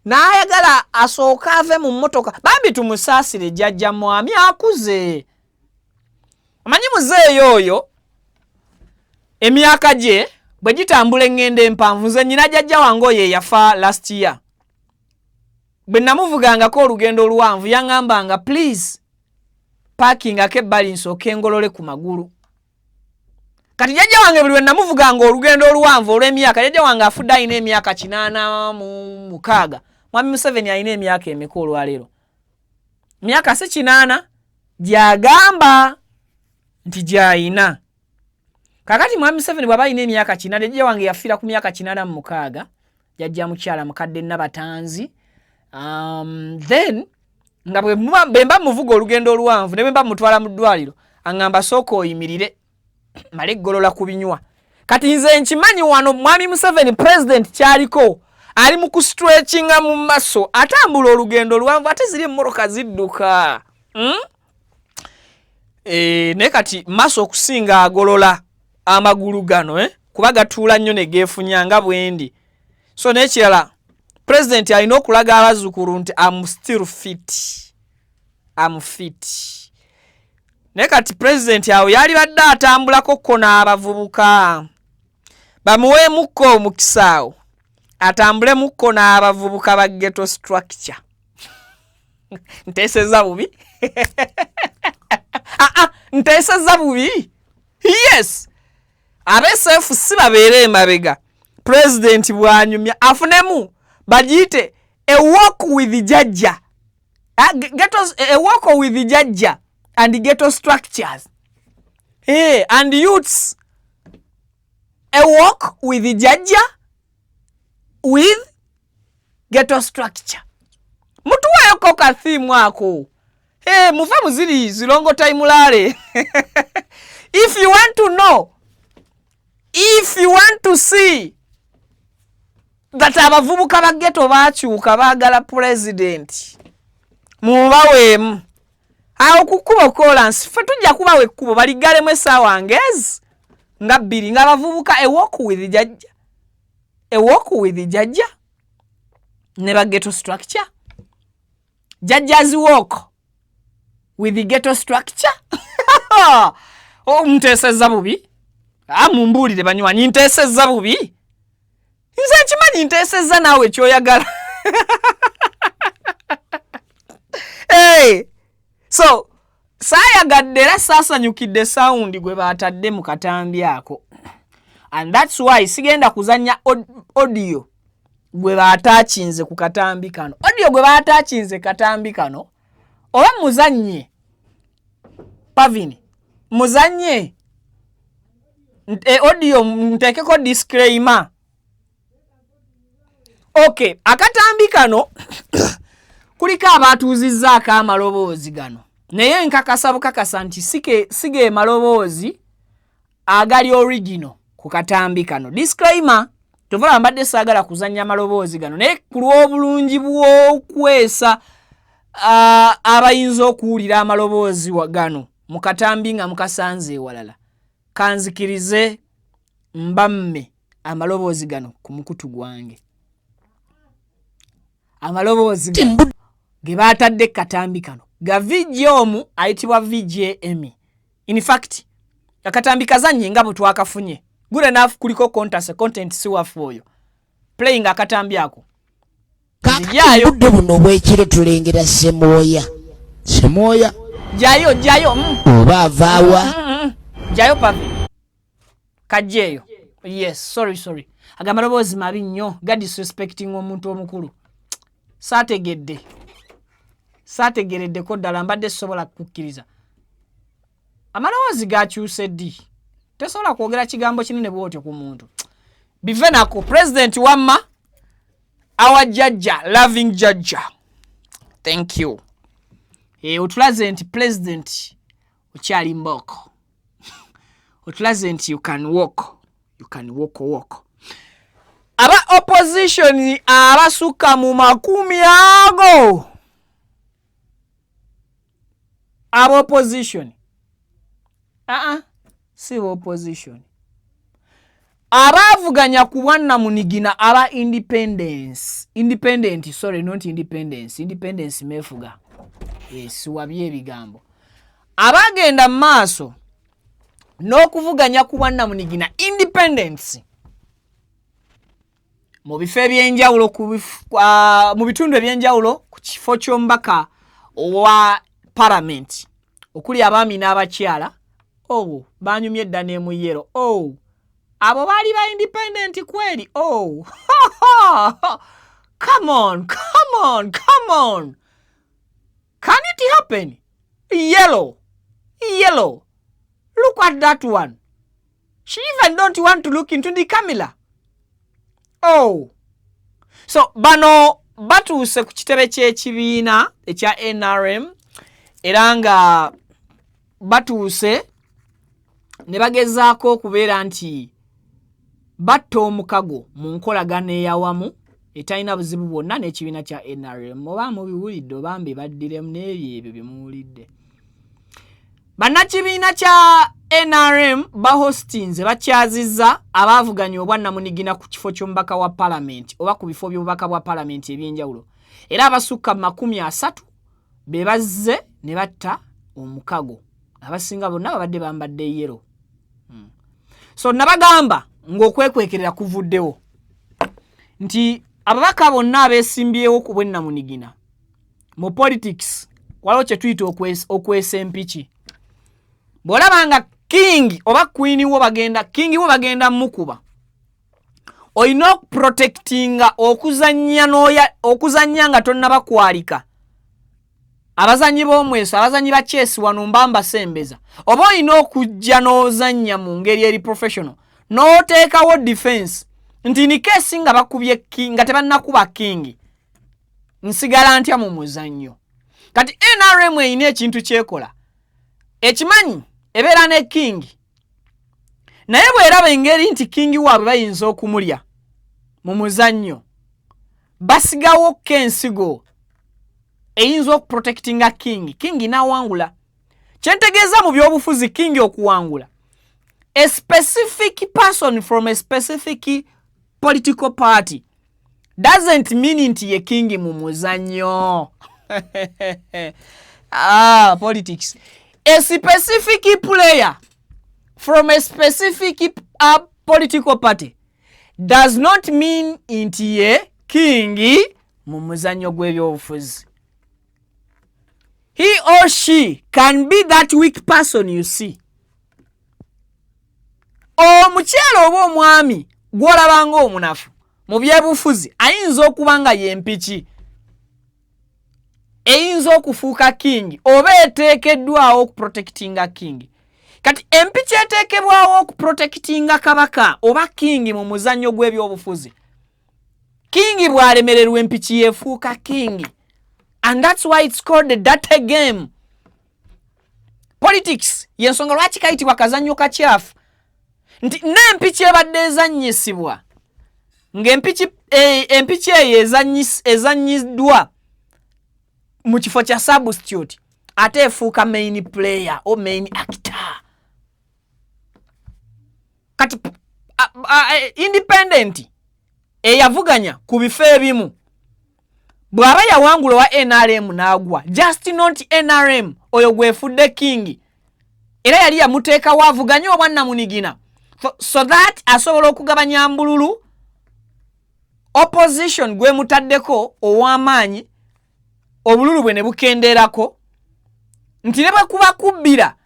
n'ayagala asooka ave mu mmotoka. Bambi tumusaasire jjajja mwami akuze. Amanyi muzeeyi oyo emyaka gye bwe gitambula engendo empanvu. Nze nnyina jjajja wange oyo yafa last year. Bwe namuvugangako olugendo oluwanvu yaŋŋambanga please parking akebbali nsooke ngolole ku magulu. Kati jjajja wange buli lwe namuvuganga olugendo oluwanvu olw'emyaka, jjajja wange afudde alina emyaka 86. Mwami Museveni alina emyaka emeka olwaleero? Myaka si 8 gyagamba nti gyayina. Kakati Mwami Museveni bw'aba alina emyaka 8, jjajja wange yafiira ku myaka 86, jjajja mukyala mukadde Nabatanzi. Then nga bwe mba muvuga olugendo oluwanvu ne bwe mba mutwala mu ddwaliro aŋŋamba sooka oyimirire male golola ku binywa. Kati nze nkimanyi wano Mwami Museveni president kyaliko ali mu kustretchinga mu maso atambula olugendo luwanvu ate ziri emmoroka zidduka. Ne kati maso okusinga agolola amagulu gano kuba gatuula nnyo ne geefunyanga bwendi. So n'ekirala president alina okulaga abazzukulu nti I'm still fit. I'm fit. Ne kati president awo yali badde atambulako kona abavubuka. Bamuweemukko omukisa awo. Atambulemu n'abavubuka ba ghetto structure. Nteeseza bubi? Nteeseza bubi? Yes. Abesefu si babeere emabega. President bwanyumya afunemu bagiyite a walk with Jajja. A walk with Jajja and ghetto structures. And youths. A walk with Jajja with ghetto structure. Mutuwayo koka theme ako. Mufa muziri zilongo taimulale. If you want to know, if you want to see that abavubuka ba ghetto bakyuka baagala president, mubaweemu. Awo kukuba kolansi fe tujja kubawe ekkubo baligalemu essaawa ngezi nga 2 nga bavubuka a walk with Jajja. A walk with Jajja ne ba ghetto structure. Jajja's walk with the ghetto structure. Mteeseza bubi? Mumbuulire banywanyi nteeseza bubi? Nze nkimanyi nteeseza naawe kyoyagala. So saayagadde era saasanyukidde sound gwe baatadde mu katambi ako. And that's why sigenda kuzanya audio gwe baatachinze ku katambi kano. Audio gwe baatachinze katambi kano oba muzanye Pavini muzanye audio ntekeko disclaimer. Okay, akatambi kano kuliko abatuuzizzaako amaloboozi gano. Naye nkakasa bukakasa nti sige maloboozi agali original ku katambi kano. Disclaimer, tovala mbadde saagala kuzanya maloboozi gano. Naye ku lw'obulungi bw'okwesa abayinza okuwulira amaloboozi gano mu katambi nga mukasanze ewalala, kanzikirize mbamme amaloboozi gano ku mukutu gwange. Amaloboozi gano ge baatadde katambi kano ga VJ omu ayitibwa VJ Emmy. In fact akatambi kazanye nga bwe twakafunye good enough kuliko content siwafu oyo playing akatambi ako jayo budde buno bwekiro tulengera semoya jayo oba avaawa jayo pavi kajeyo. Yes, sorry agamalobozi mabi nnyo ga disrespecting omuntu omukulu. Saategereddeko ddala mbadde sobola kukkiriza. Amalowoozi gakyuse ddi. Tesobola kwogera kigambo kinene bwotyo ku muntu. Bive nako president wamma our Jajja, loving Jajja. Thank you. Otulaze nti president ukyali mboko. otulaze nti you can walk aba opposition abasuka mu makumi ago aba opposition si opposition abavuganya ku bwanna munigina aba independent sorry not independence mefuga siwabye ebigambo abagenda maaso n'okuvuganya ku bwanna munigina independence mu bifo ebyenjawulo mu bitundu ebyenjawulo ku kifo ky'omubaka owa parliament okuli abaami n'abakyala banyumye edda ne mu yero abo bali ba independent kweli come on can it happen? Yellow look at that one. She even don't want to look into the camera. So bano batuuse ku kitebe ky'ekibiina ekya NRM era nga batuuse ne bagezaako okubeera nti batta omukago mu nkolagana eyawamu etalina buzibu bwonna n'ekibiina kya NRM. Oba mubiwulidde oba mbibaddiremu n'ebyo bye muwulidde. Bannakibiina kya NRM bahostinze bakyazizza abavuganya obwannamunigina ku kifo ky'omubaka wa parliament oba ku bifo by'obubaka bwa parliament ebyenjawulo era abasukka 30 be bazze ne batta omukago abasinga bonna babadde bambadde yero. So nabagamba ng'okwekwekerera kuvuddewo nti ababaka bonna abesimbyewo ku bwennamunigina mu politics waliwo kye tuyita okwesa empiki. Bw'olabanga king oba queen wo bagenda mukuba olina okuprotectinga okuzannya nga tonnaba kwalika abazanyi b'omweso abazanyi ba chess wano mbamba sembeza oba olina okujja n'ozannya mu ngeri eri professional n'oteekawo defense nti ni kesi nga bakubye king nga tebannakuba king nsigala ntya mu muzannyo. Kati NRM erina ekintu kyekola ekimanyi ebeera ne king naye bw'eraba engeri nti king waabwe bayinza okumulya mu muzannyo basigawo kensigo eyinza okuprotectinga king n'awangula. Kyentegeeza mu by'obufuzi king okuwangula a specific person from a specific political party doesn't mean nti ye king mu muzannyo. Politics. A specific player from a specific political party does not mean nti ye king mu muzannyo gw'ebyobufuzi. He or she can be that weak person you see. Omukyala oba omwami gw'olabanga omunafu mu byebufuzi ayinza okuba nga y'empiki eyinza okufuuka king oba eteekeddwawo okuprotectinga king. Kati empiki eteekebwawo okuprotectinga kabaka oba king mu muzannyo gw'ebyobufuzi king bw'alemererwa empiki yeefuuka king. And that's why it's called the dirty game. Politics yensonga lwaki kayitibwa kazannyo kakyafu nti n'empiki ebadde ezannyisibwa ng'empiki eyo ezannyiddwa mu kifo kya substitute ate efuuka main player or main actor. Kati independent eyavuganya ku bifo ebimu bw'aba yawangula wa NRM n'agwa just not NRM oyo gwefudde king era yali yamuteekawo avuganye obwannamunigina so that asobola okugabanya mbululu opposition gwe mutaddeko ow'amaanyi obululu bwe ne bukendeerako nti ne bwe kuba kubbira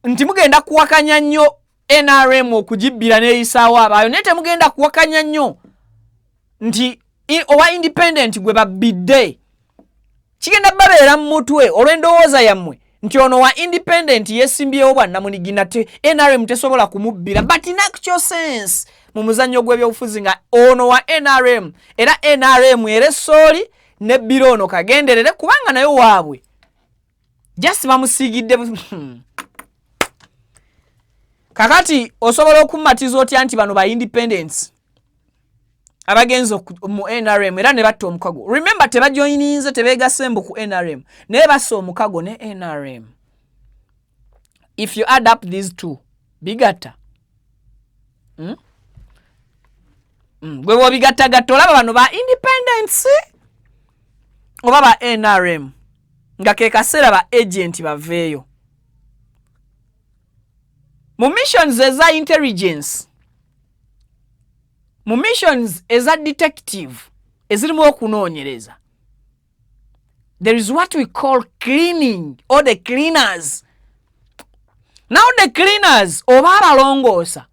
nti mugenda kuwakanya nnyo NRM okugibbira n'eyisaawo abaayo naye temugenda kuwakanya nnyo nti owa independent gwe babbidde kigenda babeera mu mutwe olw'endowooza yammwe nti ono wa independent yeesimbyewo bwannamunigina NRM tesobola kumubbira but in actual sense mu muzannyo gw'ebyobufuzi nga ono wa NRM era NRM era essooli ne bbiro ono kagenderere kubanga nayo waabwe just bamusiigidde kakati osobola okumatiza otya nti bano ba independents abagenzo mu NRM era ne batta omukago. Remember tebajoininze tebegase mbu ku NRM naye bassa omukago ne NRM. If you add up these two bigata gwe bw'obigattagatta olaba bano ba independents oba ba NRM nga ke kaseera ba agent baveeyo mu missions eza intelligence, mu missions eza detective ezirimu okunoonyereza. There is what we call cleaning or the cleaners. Now the cleaners oba abalongoosa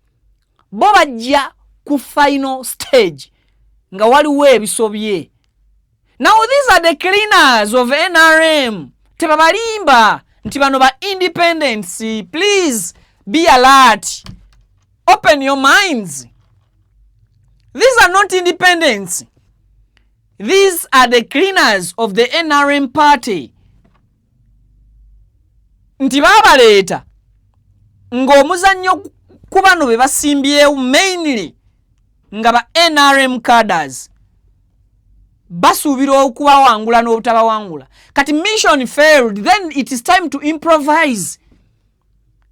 bo bajja ku final stage nga waliwo ebisobye. Now these are the cleaners of NRM. Tebabalimba nti bano ba independents. Please be alert. Open your minds. These are not independents. These are the cleaners of the NRM party. Nti babaleeta ng'omuzannyo ku bano be basimbyewo mainly nga ba NRM cadres basuubira okubawangula n'obutabawangula. Kati mission failed, then it is time to improvise.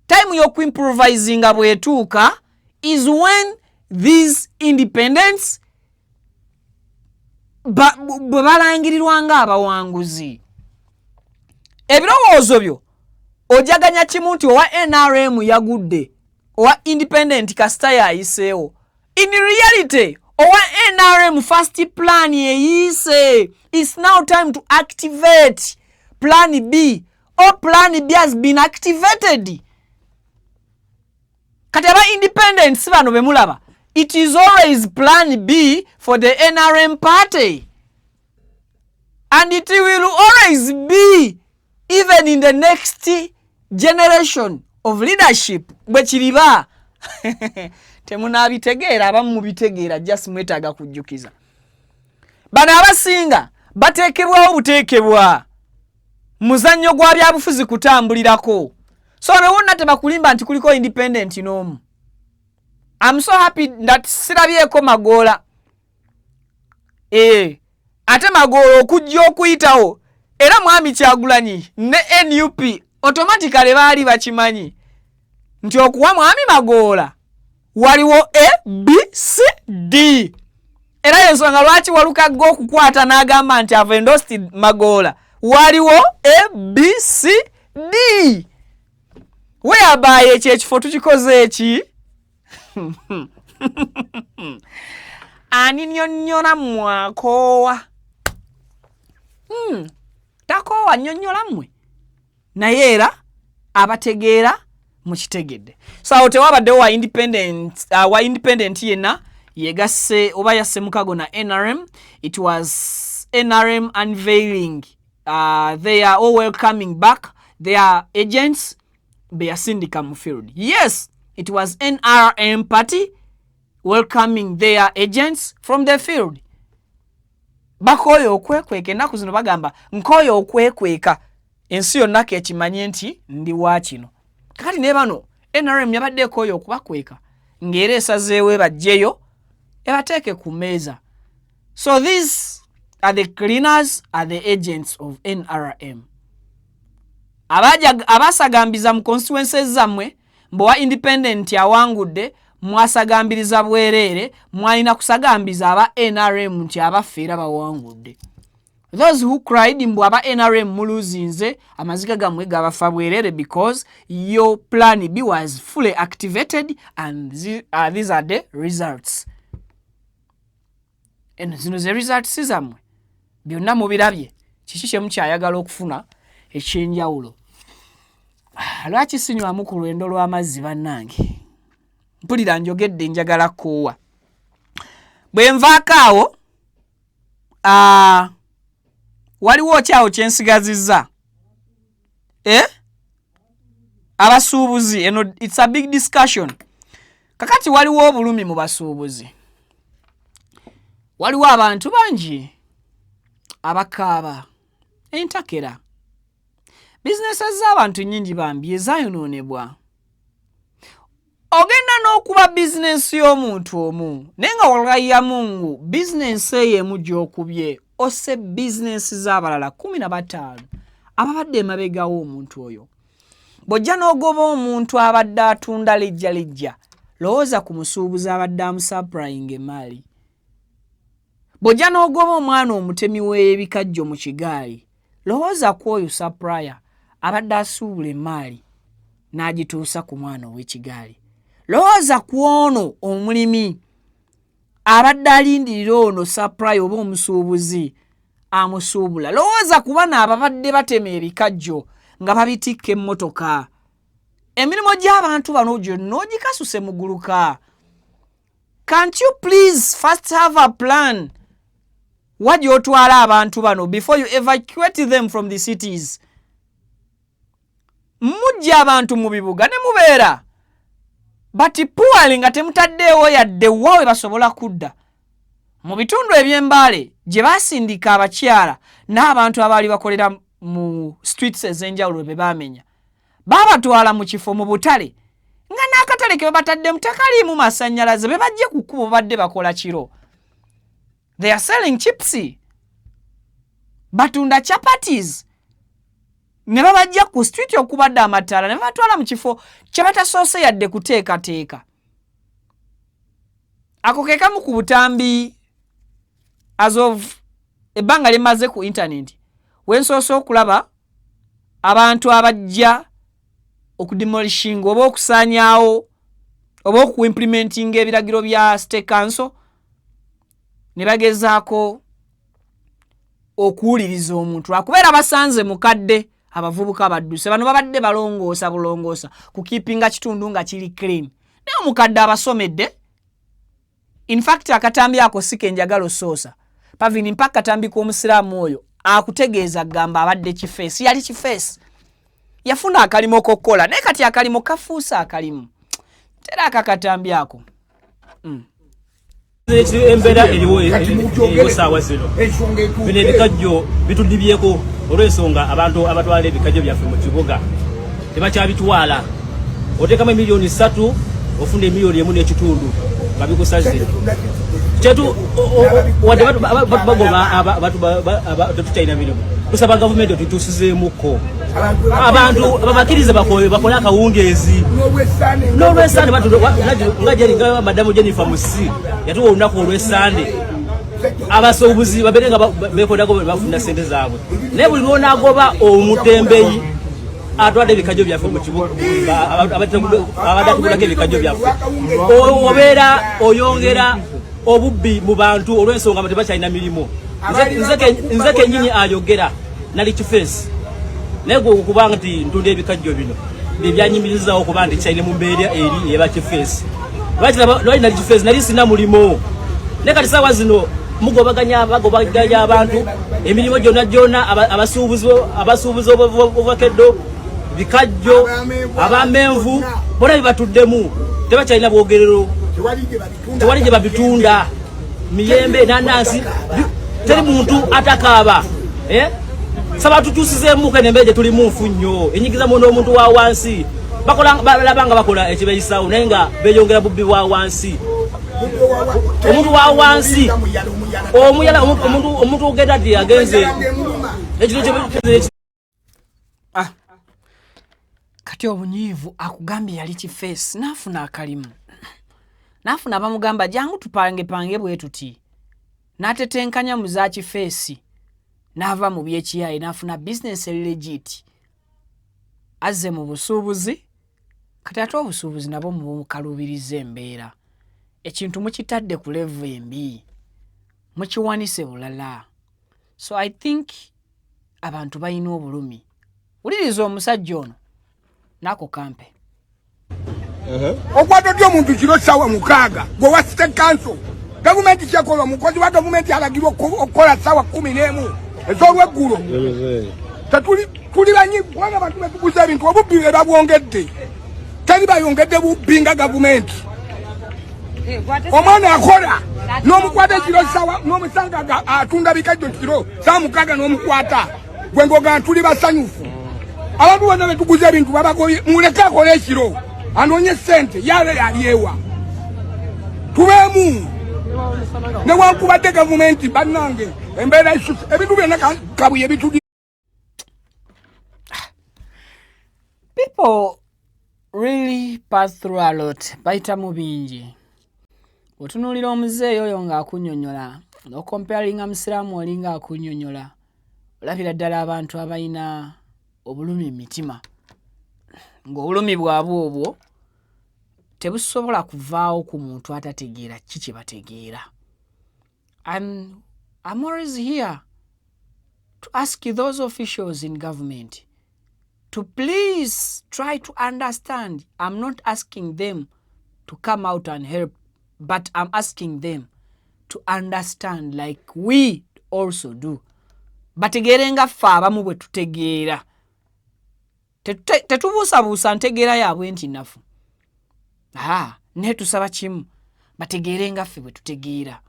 Time y'okuimprovisinga bwetuuka is when these independents bwe balangirirwa nga abawanguzi. Ebirowoozo byo ojaganya kimu nti owa NRM yagudde owa independent kasita yayiseewo. In reality owa NRM first plan yeyise. It's now time to activate plan B, or plan B has been activated. Kati aba independents bano bemulaba, it is always plan B for the NRM party. And it will always be even in the next generation of leadership. Bwekiriba temunabitegeera abamu mubitegeera just mwetaaga kujjukiza. Bano abasinga bateekebwawo buteekebwa muzannyo gwa byabufuzi kutambulirako. So newonna tebakulimba nti kuliko independent n'omu. I'm so happy that sirabyeko Magoola. Ate Magoola okujja okuyitawo era Mwami Kyagulanyi ne NUP automatically baali bakimanyi nti okuwa Mwami Magoola waliwo A, B, C, D. Era yensonga lwaki Walukagga okukwata n'agamba nti I've endorsed Magoola. Waliwo A, B, C, D. Whereby ekifo tukikoze eki? Ani nnyonnyola mwakoowa. Takoowa nnyonnyola mmwe. Naye era abategeera mukitegedde. So awo tewabaddewo wa independent yenna yegasse oba yasse mukago na NRM. It was NRM unveiling. They are all welcoming back their agents beyasindika mu field. Yes, it was NRM party welcoming their agents from the field. Bakoyo okwekweka ennaku zino bagamba nkoyo okwekweka ensi yonna ekimanye nti ndi wa kino. Kakati ne bano NRM yabadde ekoyo okubakweka ng'era esazeewo bajjeyo ebateeke ku meeza. So these are the cleaners, are the agents of NRM. Abasagambiza mu constituencies zammwe mbowa independent awangudde mwasagambiriza bwereere mwalina kusagambiza aba NRM nti abafeera bawangudde. Those who cried mbu aba NRM muluzinze amaziga gamwe gabafa bwereere because your plan B was fully activated and these are the results. And zino ze results zammwe byonna mubirabye kiki kye mukyayagala okufuna ekyenjawulo. Lwaki sinywamu ku lwendo lw'amazzi bannange? Mpulira njogedde njagala koowa. Bwe nvaako awo waliwo kyawo kyensigazizza. Abasuubuzi, it's a big discussion. Kakati waliwo obulumi mu basuubuzi. Waliwo abantu bangi abakaaba entakera. Businesses z'abantu nnyingi bambi ezaayonoonebwa. ogenda n'okuba bizinensi y'omuntu omu nenga olaya Mungu bizinensi ey'emu gy'okubye ose bizinensi z'abalala 15 ababadde emabegawo omuntu oyo. Bw'ojja n'ogoba omuntu abadde atunda lijja lowooza ku musuubuzi abadde amusapurayinga emaali. Bw'ojja n'ogoba omwana omutemi w'ebikajjo mu kigaali lowooza ku oyo sapuraya abadde asuubula emaali n'agituusa ku mwana ow'ekigaali. Lowooza ku ono omulimi abadde alindirira ono sapuraya oba omusuubuzi amusuubula. Lowooza ku bano ababadde batema ebikajjo nga babitikka emmotoka. Emirimu gy'abantu bano gyonna ogikasuse muguluka. Can't you please first have a plan wajja otwala abantu bano before you evacuate them from the cities? Mujja abantu mu bibuga ne mubeera bati puwali nga temutaddeewo yadde wawe basobola kudda. Mu bitundu eby'embaale gye basindika abakyala n'abantu abaali bakolera mu streets ez'enjawulo be baamenya babatwala mu kifo mu butale nga n'akatale ke babatadde mutakaliimu masannyalaze be bajje ku kkubo badde bakola kiro. They are selling chipsy. Batunda chapatis. Ne babajja ku street okubadde amataala ne batwala mu kifo kye batasoose yadde kuteekateeka. Ako ke kamu ku butambi as of ebbanga limaze ku internet wensoose okulaba abantu abajja okudemolishinga oba okusaanyaawo oba okuimplementinga ebiragiro bya State Council ne bagezaako okuwuliriza omuntu lwakubeera basanze mukadde abavubuka badduse bano babadde balongoosa bulongoosa ku keepinga kitundu nga kiri clean naye omukadde abasomedde. In fact akatambi ako sikenjagalo soosa pavini mpaka katambi k'omusiraamu oyo akutegeeza gamba abadde kifeesi yali kifeesi yafuna akalimo kokola naye kati akalimo kafuusa akalimu tera akakatambi ako. Embeera eriwo esaawa zino bino ebikajjo bitundibyeko olw'ensonga abantu abatwala ebikajjo byaffe mu kibuga tebakyabitwala. Oteekamu miliyoni 3 ofuna emiliyoni 1.5 nga bikusaze kyetu wadde bagoba tetukyalina mirimu tusaba gavumenti otutuusizeemuko abantu babakirize bakole akawungeezi n'olwesande nga jeringa madamu Jennifer Musi yatuwa olunaku olwesande abasuubuzi babeere nga bekodako bafuna sente zaabwe naye buli lwonagoba omutembeyi atwala ebikajjo byaffe mu kibuga abadatugulako ebikajjo byaffe obeera oyongera obubbi mu bantu olw'ensonga nga tebakyalina mirimu. Nze kennyini ayogera nali kifeesi naye okubanga nti ntunda ebikajjo bino byebyanyimirizawo okuba nti kyalina mu mbeera eri eba kifeesi lwali nali kifeesi nali sina mulimu naye kati saawa zino bagobaganya abantu emirimu gyonna abasuubuzi obuvakeddo bikajjo abamenvu bona bibatuddemu tebakyalina bwogerero tewali gye babitunda miyembe nanansi teri muntu atakaaba saba tukyusizeemuko nembeera gye tulimu nfu nnyo enyigizamu n'omuntu wa wansi balabanga bakola ekibayisaawo naye nga beeyongera bubbi bwa wansi omuntu wa wansi omuyala omuntu ogenda ti agenze kati obunyiivu akugambye yali kifeesi naafuna akalimu naafuna bamugamba jangu tupange bwe tuti n'atetenkanya mu za kifeesi n'ava mu byekiyayi n'afuna bizinesi eri legit azze mu busuubuzi kati ate obusuubuzi nabo mukalubiriza embeera ekintu mukitadde ku levu embi mukiwanise bulala. So I think abantu balina obulumi. Wuliriza omusajja ono nako kampe okwata ddyo omuntu kiro ssaawa 6 gwe wa State Council gavumenti kyekola omukozi wa gavumenti alagirwa okukola ssaawa 11 ez'olweggulo tuli banyi kubanga abantu betuguza ebintu obubbi bwe babwongedde teri bayongedde bubbi nga gavumenti. Omwana akola n'omukwata ekiro ssaawa n'omusanga atunda bikajjo kiro ssaawa 6 n'omukwata gwe ngoga tuli basanyufu abantu bonna betuguza ebintu babagobye muleke akole ekiro anonye sente yale yaliewa tubemu ne wankubadde gavumenti bannange embeera isusu ebintu byonna kabuye bituli. People really pass through a lot. Baita mu bingi. Otunulira omuzeeyo oyo ng'akunnyonnyola n'okomparinga musiraamu oli ng'akunnyonnyola olabira ddala abantu abalina obulumi mu mitima ng'obulumi bwabwe obwo tebusobola kuvaawo ku muntu atategeera ki kye bategeera. And I'm always here to ask those officials in government to please try to understand. I'm not asking them to come out and help, but I'm asking them to understand like we also do. Bategeerenga ffe abamu bwe tutegeera. Tetubuusabuusa ntegeera yaabwe nti nafu. Ne tusaba kimu bategeerenga ffe bwe tutegeera.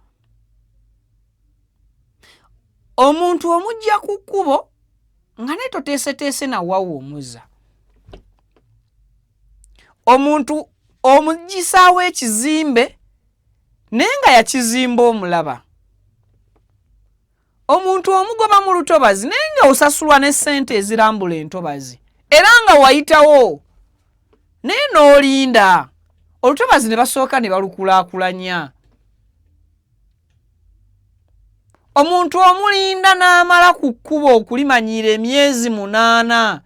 Omuntu omujja ku kkubo nga ne toteeseteese nawawo omuzza. Omuntu omuggisaawo ekizimbe naye nga yakizimba omulaba. Omuntu omugoba mu lutobazi naye nga osasulwa ne ssente ezirambula entobazi era nga wayitawo naye n'olinda olutobazi ne basooka ne balukulaakulanya. Omuntu omulinda n'amala ku kkubo okulimanyiira emyezi 8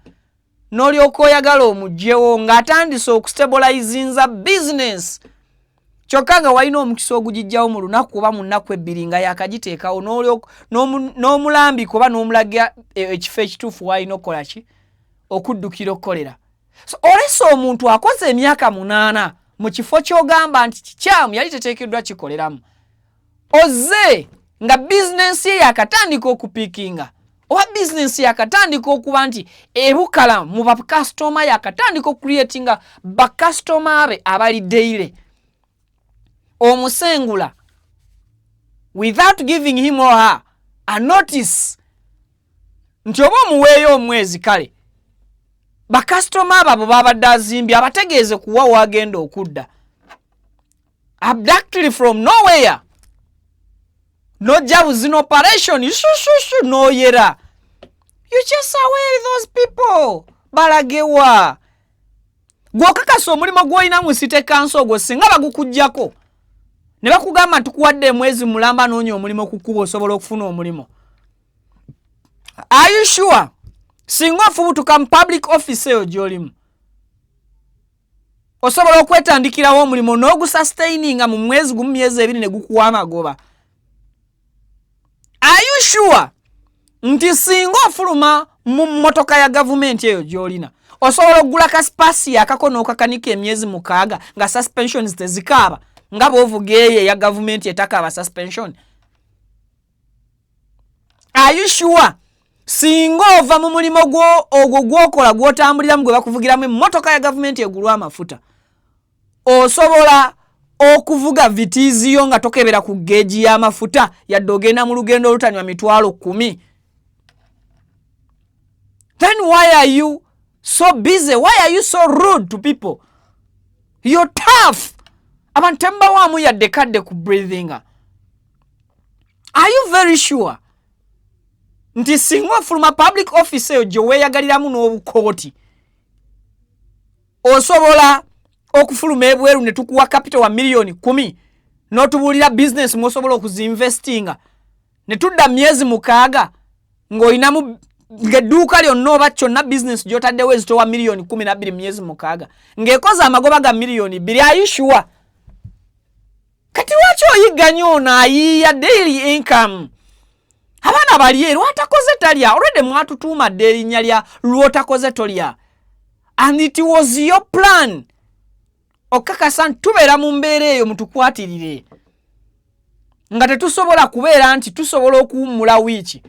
n'olyoka oyagala omugyewo ng'atandise okustabilizinza business kyokka nga walina omukisa ogugijjawo mu lunaku oba mu nnaku 2 nga yakagiteekawo n'omulambika oba n'omulaga ekifo ekituufu walina okukola ki okuddukira okukolera. So olesa omuntu akoze emyaka 8 mu kifo ky'ogamba nti kikyamu yali teteekeddwa kikoleramu ozze nga bizinensi ye yakatandika okupiikinga oba bizinensi yakatandika okuba nti ebukala mu bakasitoma yakatandika okucreatinga bakasitoma be abali daily omusengula without giving him or her a notice nti oba omuweeyo omwezi kale bakasitoma abo babadde azimbye abategeeze kuwa wagenda okudda abducted from nowhere. No jabs in operation. No yera. You just away those people. Balagewa. Gwokakasa omulimo gwolina mu city council gwo singa bagukujjako. Ne bakugamba tukuwadde mwezi mulamba n'onyo omulimo kukuba osobola okufuna omulimo. Are you sure? Singa ofubutuka mu public office eyo gy'olimu. Osobola okwetandikirawo omulimo n'ogusustaininga mu mwezi gumu myezi 2 ne gukuwa amagoba. Are you sure? Nti singa ofuluma mu motoka ya government eyo gy'olina osobola okugula kasipasi akakono okakanika emyezi 6 nga suspensions tezikaaba nga bw'ovuga eyo ya government etakaaba suspension. Are you sure? Singa ova mu mulimo ogwo gwokola gwotambuliramu gwe bakuvugiramu emmotoka ya government egulwa amafuta osobola okuvuga vitiziyo nga tokebera ku geji y'amafuta yadde ogenda mu lugendo olutanywa mitwalo 10. Then why are you so busy? Why are you so rude to people? You're tough. Abantemba wamu yadde kadde ku breathing. Are you very sure? Nti singa ofuluma public office eyo gye weeyagaliramu n'obukooti osobola okufuluma ebweru ne tukuwa capital wa milioni 10 n'otubuulira business mwosobola okuzinvestinga ne tudda myezi 6 ng'olinamu ng'edduuka lyonna oba kyonna business gy'otaddewo ezitowa milioni 12 myezi 6 ng'ekoza amagoba ga milioni 2. Are you sure? Kati lwaki oyigganya ono ayiiya daily income? Abaana bali lwatakoze talya already mwatutuumadde erinnya lya lwotakoze tolya. And it was your plan. Okakasa ntubeera mu mbeera eyo mutukwatirire nga tetusobola kubeera nti tusobola okuwummula wiiki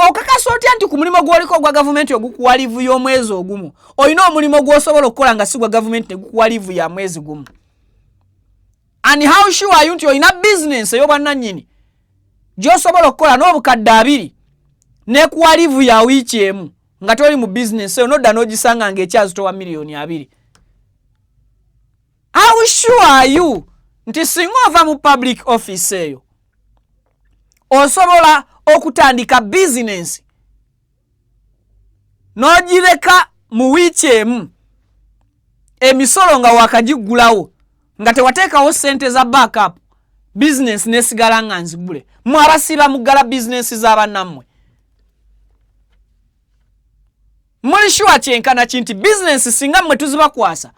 okakasa otya nti ku mulimu gw'oliko gwa gavumenti ogukuwa liivu y'omwezi ogumu olina omulimu gw'osobola okukola nga si gwa gavumenti ne gukuwa liivu ya mwezi gumu. And how sure are you nti olina business ey'obwannannyini gy'osobola okukola n'obukadde 2 n'ekuwa liivu ya wiiki emu nga toli mu business eyo nodda n'ogisanga ng'ekyazitowa milioni 2? How sure are you nti singa ova mu public office eyo osobola okutandika business n'ogireka mu wiiki emu emisolo nga wakagigulawo nga tewateekawo ssente za backup business nesigala nga nzigule mwabasiba mugala business z'abannammwe muli sure kyenkana kinti business singa mmwe tuzibakwasa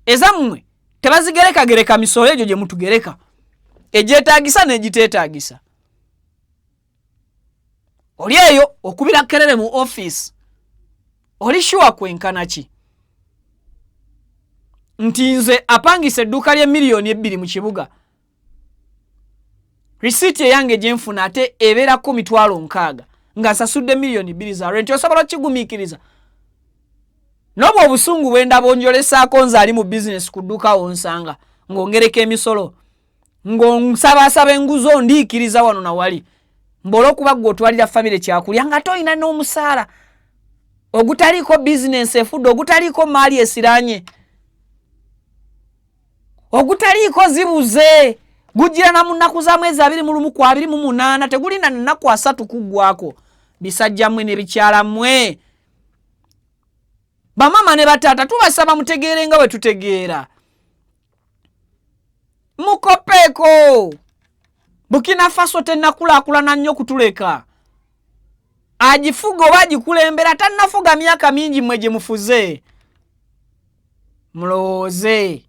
ezammwe tebazigereka misolo egyo gye mutugereka egyetaagisa n'egiteetaagisa oli eyo okubira kerere mu office oli sure kwenkana ki nti nze apangisa edduuka lye miliyoni 2 mu kibuga risiti eyange gye nfuna ate ebeerako 6,000 nga nsasudde miliyoni 2 za rent osobola kigumiikiriza n'obwo obusungu bwenda bonjolesaako nze ali mu business ku dduuka wonsanga ng'ongereka emisolo ng'onsabasaba enguzo ndiikiriza wano na wali mbola okuba gwe otwalira famire kyakulya nga toyina n'omusaala ogutaliiko business efudde ogutaliiko maali esiranye ogutaliiko zibuze gujira na munaku za mwezi 21 tegulina nnaku 3 kuggwako bisajja mmwe ne bikyala mmwe bamama ne batata tubasaba mutegeere nga bwe tutegeera mukopeeko Burkina Faso tennakulaakulana nnyo kutuleka agifuga oba agikulembera tannafuga myaka mingi mmwe gye mufuze mulowooze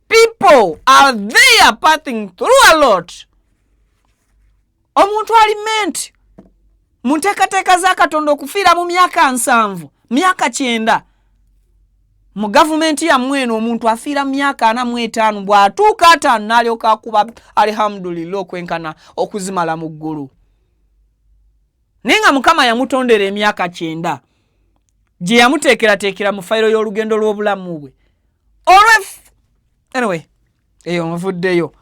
people are there passing through a lot omuntu aliment munteekateeka za Katonda okufiira mu myaka 7 myaka 9 mu gavumenti yammwe eno omuntu afiira mu myaka 45 bw'atuuka 5 n'alyoka akuba alhamdulillah okwenkana okuzimala mu ggulu ninga Mukama yamutondera emyaka 9 gye yamuteekerateekera mu fayiro y'olugendo lw'obulamu bwe anyway eyo nvuddeyo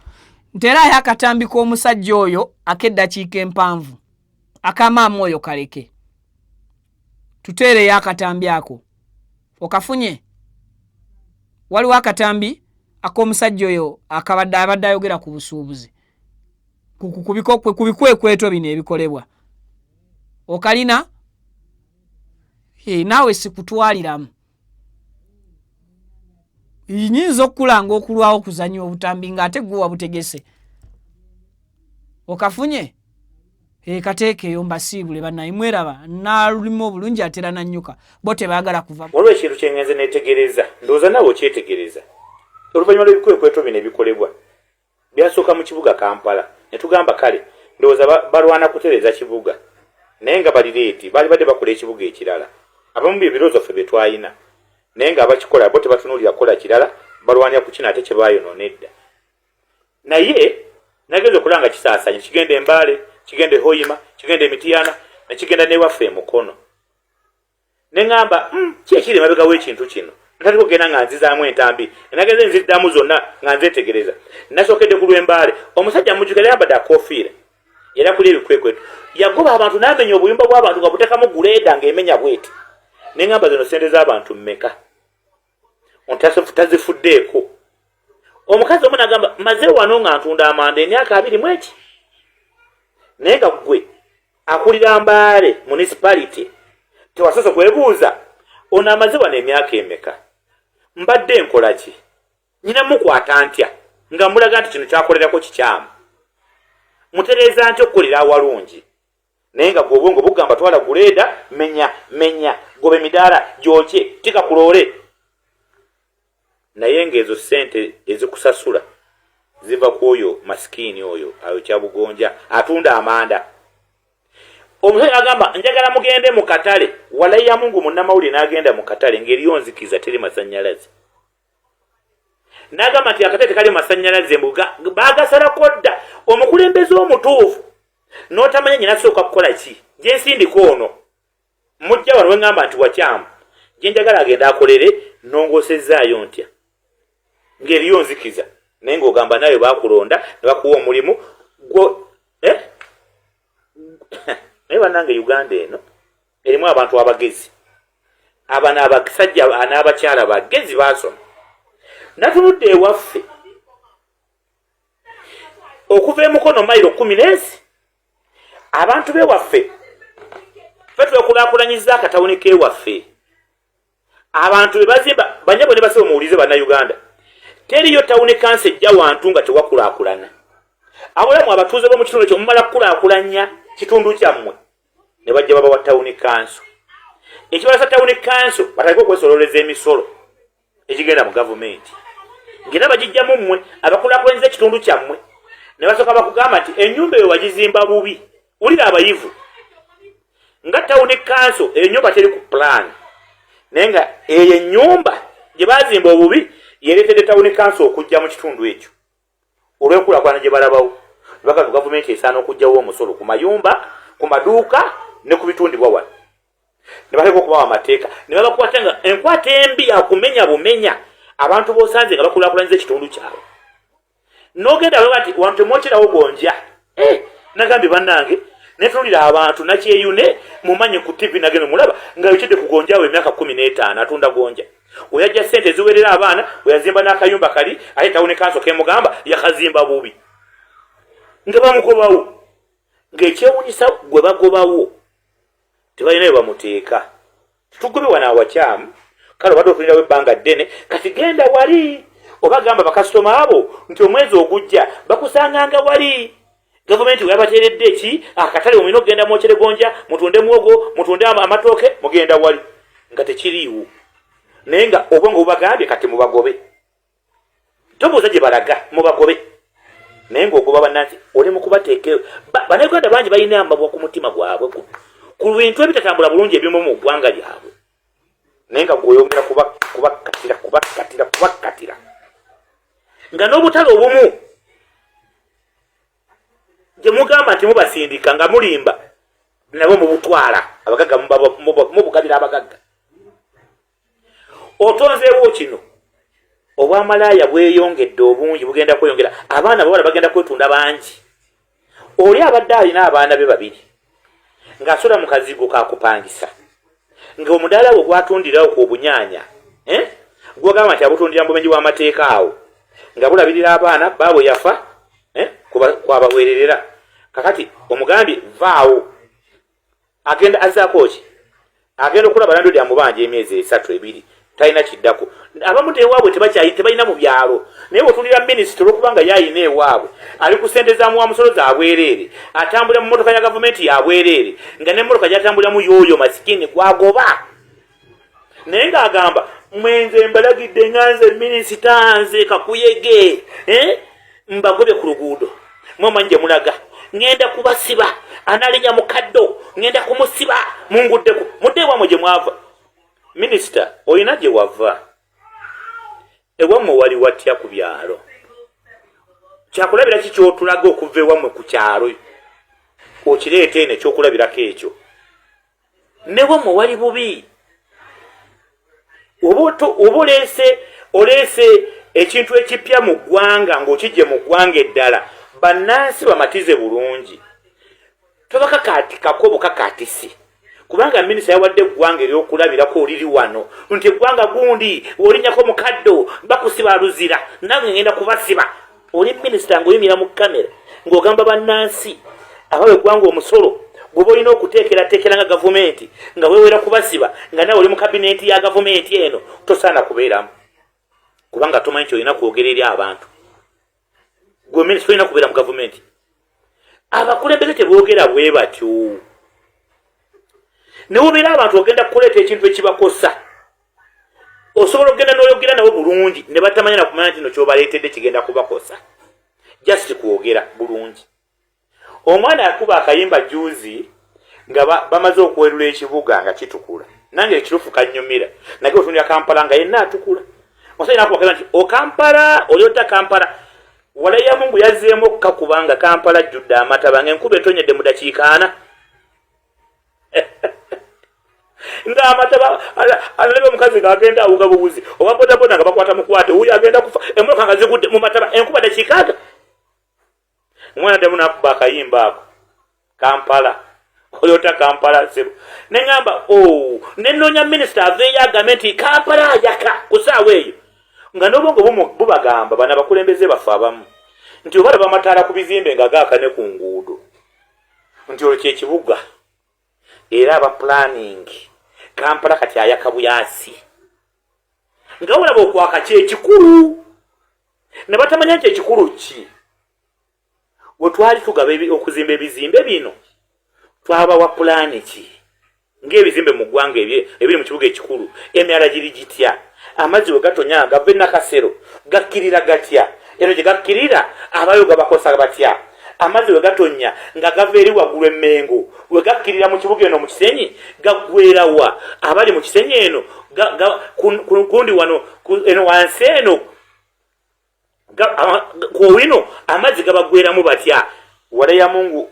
nterayo akatambi k'omusajja oyo ak'eddakiika empanvu akamaama oyo kaleke tuteereyo akatambi ako okafunye waliwo akatambi ak'omusajja oyo abadde ayogera ku busuubuzi ku bikwekweto bino ebikolebwa okalina naawe sikutwaliramu yinza okulanga okulwawo kuzannya obutambi ng'ate gwe wabutegese okafunye kateekeyo mbasiibule bannaye mweraba naalulima obulungi atera nannyuka bo tebaagala kuva waliwo ekintu kyengenze neetegereza ndowooza naawe okyetegereza oluvannyuma lw'ebikwekweto bino ebikolebwa byasooka mu kibuga Kampala ne tugamba kale ndowooza balwana kutereeza kibuga naye nga balireeti baali badde bakola ekibuga ekirala abamu byebirowoozo ffe bye twalina naye nga abakikola bo tebatunuulira kukola kirala balwanya ku kino ate kye baayonoona edda naye nagenza okulanga kisaasanya kigenda Embaale kigenda Hoima kigenda Mityana nekigenda newaffe Mukono ne ngamba ki ekiri emabega w'ekintu kino ntali kugenda nga nzizaamu entambi nagenze nziddamu zonna nga nzeetegereza nasookedde ku lw'Embaale omusajja mujjukira yambadde akoofiira era kuli ebikwekweto yagoba abantu n'amenya obuyumba bw'abantu nga buteekamu guleeda ng'emenya bweti ne ngamba zino sente z'abantu mmeka ontazifuddeeko omukazi omu nagamba maze wano nga ntunda amanda emyaka 2 mweki naye nga gwe akulira Mbaale municipality tewasoose kwebuuza ono amaze wano emyaka emeka mbadde nkola ki nyina mukwata ntya nga mulaga nti kino kyakolerako kikyamu mutereeza nti okukolera awalungi naye nga gwe obwongo bugamba twala guleeda menya gobe midaala gyokye tika kuloole naye ng'ezo ssente ezikusasula ziva ku oyo masikini oyo ayo kyabugonja atunda amanda omusajja agamba njagala mugende mu katale walayi ya Mungu munnamawulire n'agenda mu katale ng'eriyo nzikiza teri masannyalaze n'agamba nti akatale tekali masannyalaze baagasalako dda omukulembeze omutuufu n'otamanya nyina asooka kukola ki gye nsindika ono mujja wano we ngamba nti wakyamu gye njagala agenda akolere nongoosezaayo ntya ng'eriyo nzikiza naye ng'ogamba nawe baakulonda ne bakuwa omulimu naye bannange Uganda eno erimu abantu abagezi abana abasajja n'abakyala bagezi baasoma natunudde ewaffe okuva emukono mayiro 10 abantu bewaffe ffe twekulaakulanyiza akatawuni k'ewaffe abantu bebazimba banyabo ne basaba muwulize bannayuganda teriyo tawuni kansi ejja wantu nga tewakulaakulana abulamu abatuuze b'omu kitundu ekyo mumala kukulaakulanya kitundu kyammwe ne bajja baba wa tawuni kanso ekibalasa tawuni kanso batandika okwesololeza emisolo ekigenda mu gavumenti ngera bagijjamu mmwe abakulaakulanyiza ekitundu kyammwe ne basooka bakugamba nti ennyumba eyo wagizimba bubi wulira abayivu nga tawuni kanso ennyumba teri ku plan naye nga eyo ennyumba gye bazimba obubi yereetedde tawuni kanso okujja mu kitundu ekyo olw'enkulaakulana gye balabawo ne bagamba gavumenti esaana okugjawo omusolo ku mayumba ku maduuka ne ku bitundibwa wano ne bateeka okubawa amateeka ne babakwata nga enkwata embi yakumenya bumenya abantu b'osanze nga bakulaakulanyiza ekitundu kyabwe n'ogenda bwe bati wantu temwokyerawo gonja nagambye bannange netulira abantu nakyeyune mumanye ku TV nageno mulaba nga yokyedde kugonjawo emyaka 15 atunda gonja oyajja sente ziwerera abaana oyazimba n'akayumba kali ate tawuni kanso kemugamba yakazimba bubi nga bamugobawo ng'ekyewunyisa gwe bagobawo tebalina bwe bamuteeka tugobe wana awakyamu kale obadde otulirawo ebbanga ddene kati genda wali oba gamba bakasitoma abo nti omwezi ogujja bakusanganga wali gavumenti weyabateeredde eki akatale omulina okugenda mwokyere gonja mutunde mwogo mutunde amatooke mugenda wali nga tekiriiwo naye nga obwongo bubagambye kati mubagobe tobuuza gye balaga mubagobe naye ng'ogoba bannansi oli mu kubateekeyo bannayuganda bangi balina amabwa ku mutima gwabwe ku bintu ebitatambula bulungi ebimu mu ggwanga lyabwe naye nga gweyongera kubakatira nga n'obutale obumu gye mugamba nti mubasindika nga mulimba nabo mubutwala abagagga mubugabira abagagga otonzeewo kino obwamalaaya bweyongedde obungi bugenda kweyongera abaana bawala bagenda kwetunda bangi oli abadde alina abaana be babiri ng'asula mu kazigo kakupangisa ng'omudaala bwe gwatundirawo ku obunyaanya gwogamba nti abutundira mu bumenyi bw'amateeka awo nga bulabirira abaana baabwe yafa kwabaweererera kakati omugambye vaawo agenda azzaako ki agenda okulaba landodi amubanja emyezi 3-2 talina kiddako abamu ewaabwe tebalina mu byalo naye bwetulira minisitule olwokubanga yayina ewaabwe ali ku sente za muwa musolo za bwereere atambulira mu mmotoka ya gavumenti ya bwereere nga n'emmotoka gyatambuliramu y'oyo masikini gwagoba naye ng'agamba mwenze mbalagidde nganze minisita nze kakuyege mbagobye ku luguudo mwamanyi gye mulaga ngenda kubasiba analinya mukaddo ngenda kumusiba munguddeko mudde ewammwe gye mwava minisita olina gye wava ewammwe wali watya ku byalo kyakulabira ki kyotulaga okuva ewammwe ku kyalo okireeta eno ekyokulabirako ekyo newammwe wali bubi oba oleese ekintu ekipya mu ggwanga ng'okijje mu ggwanga eddala bannansi bamatize bulungi tobakakaatikako bukakaatisi kubanga minisita yawadde eggwanga ery'okulabirako oliri wano nti eggwanga gundi wolinnyako mukaddo bakusiba luzira nange ngenda kubasiba oli minisita ng'oyimira mu kamera ng'ogamba bannansi abawa eggwanga omusolo gwe olina okuteekerateekera nga gavumenti nga weewera kubasiba nga nawe oli mu kabineeti ya gavumenti eno tosaana kubeeramu kubanga tomanyi kyolina kwogera eri abantu gwe minisita olina kubeera mu gavumenti abakulembeze teboogera bwe batyo newobeera abantu ogenda kuleeta ekintu ekibakosa osobola okugenda n'oyogera nabo bulungi ne batamanya nakumanya nti no kyobaleetedde kigenda kubakosa just kwogera bulungi omwana yakuba akayimba juzi nga bamaze okwerula ekibuga nga kitukula nange ekirufu kannyumira nage otundira Kampala nga yenna atukula omusajja nakuba nti okampala oliota Kampala wala ya Mungu yazzeemu okukakubanga Kampala jjudde amataba ng'enkuba etonyedde mu dakiika 4 nga amataba alebe omukazi ng'agenda awuga bubuzi oba bodaboda nga bakwata mukwate wuyo agenda kufa emmotoka nga zigudde mu mataba enkuba dakiika 4 omwana ddemu nakuba akayimba ako Kampala oliota Kampala sebo neŋŋamba nenoonya minisita aveeyo agambe nti Kampala ajaka ku ssaawa eyo nga n'obwongo bubagamba bana bakulembeze bafe abamu nti oba laba amataala ku bizimbe nga gaakane ku nguudo nti olwo kyekibuga era aba planning Kampala kati ayaka buyasi nga olaba okwaka kyekikulu ne batamanya kyekikulu ki we twali tugaba okuzimba ebizimbe bino twaba wa pulaani ki ng'ebizimbe mu ggwanga ebiri mu kibuga ekikulu emyala giri gitya amazzi we gatonya gava e Nakasero gakkirira gatya ero gye gakkirira abayoga bakosa batya amazzi we gatonya nga gava eri waggulu Emmengo we gakkirira mu kibuga eno mu Kisenyi gaggwerawa abali mu Kisenyi eno kundi wano eno wansi eno kuwino amazzi gabagweramu batya wala ya Mungu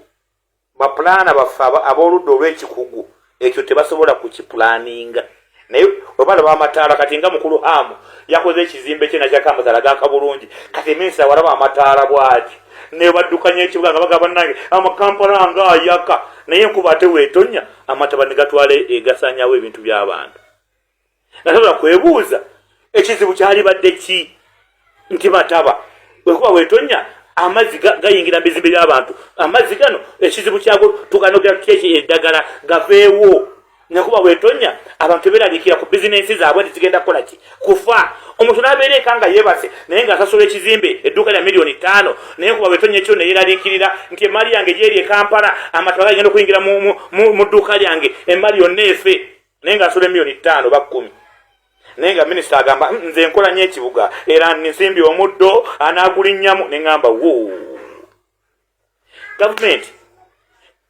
bapulana bafe ab'oludda olw'ekikugu ekyo tebasobola kukipulaninga naye webala b'amataala kati nga mukulu Hamu yakoze ekizimbe kye nakyo akamazala gaaka bulungi kati minisa walaba amataala bwati ne baddukanya ekibuga nga bagamba nange amakampala nga ayaka naye enkuba ate weetonya amataba ne gatwala egasanyawo ebintu by'abantu nasobola kwebuuza ekizibu kyali badde ki nti mataba wekuba weetonya amazzi gayingira mu bizimbe by'abantu amazzi gano ekizibu kyago tuganogera kyeki eddagala gaveewo nekuba weetonya abantu beeraliikira ku bizinensi zaabwe nti zigenda kukola ki kufa omuntu n'abeera eka nga yeebase naye ng'asasula ekizimbe edduuka lya miliyoni 5 naye kuba weetonya ekyo ne yeeraliikirira nti emaali yange gyeri e Kampala amataba gagenda okuyingira mu dduuka lyange emaali yonna efe naye ng'asula miliyoni 5 ba 10 naye nga minisita agamba nze nkola nnyo ekibuga era nsimbye omuddo anaagulinnyamu ne ŋŋamba gavumenti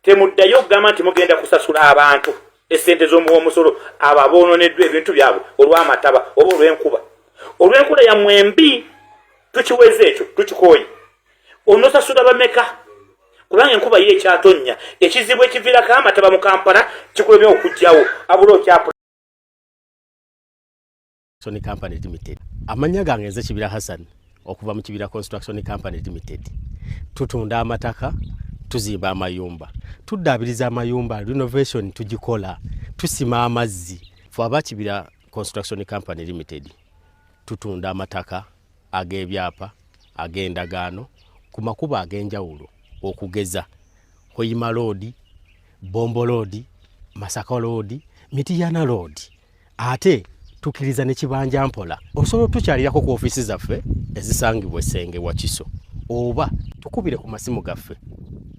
temuddayo okugamba nti mugenda kusasula abantu essente z'omusolo abo aboononeddwa ebintu byabwe olw'amataba oba olw'enkuba olw'enkuba yammwe mbi tukiweze ekyo tukikooye onosasula bameka kubanga enkuba ye ekyatonya ekizibu ekiviirako amataba mu Kampala kikulebya okugyawo abula okyapula Company Limited. Amanya gange nze Kibira Hassan okuva mu Kibira Construction Company Limited. Tutunda amataka, tuzimba amayumba. Tuddaabiriza amayumba, renovation tugikola, tusima amazzi. Fo aba Kibira Construction Company Limited. Tutunda amataka, ag'ebyapa, ag'endagaano, ku makuba ag'enjawulo okugeza Hoima Road, Bombo Road, Masaka Road, Mityana Road. Ate tukiriza ne kibanja mpola osobola tukyalirako ku ofisi zaffe ezisangibwa Senge wa Kiso oba tukubire ku masimu gaffe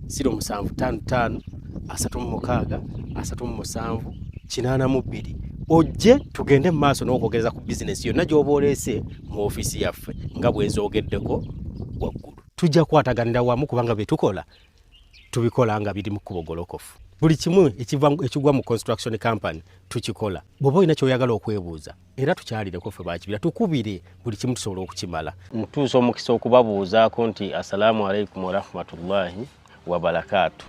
0755 36 37 82 ojje tugende mu maaso n'okwogereza ku bizinesi yonna gy'oba oleese mu ofisi yaffe nga bwe nzoogeddeko waggulu tujja kwataganira wamu kubanga bye tukola tubikola nga biri mu kubogolokofu buli kimu ekigwa mu construction company tukikola bwoba olina kyoyagala okwebuuza era tukyalireko ffe bakibira tukubire buli kimu tusobola okukimala ntuusa omukisa okubabuuzaako nti assalamu alaikum warahmatullahi wabarakatuh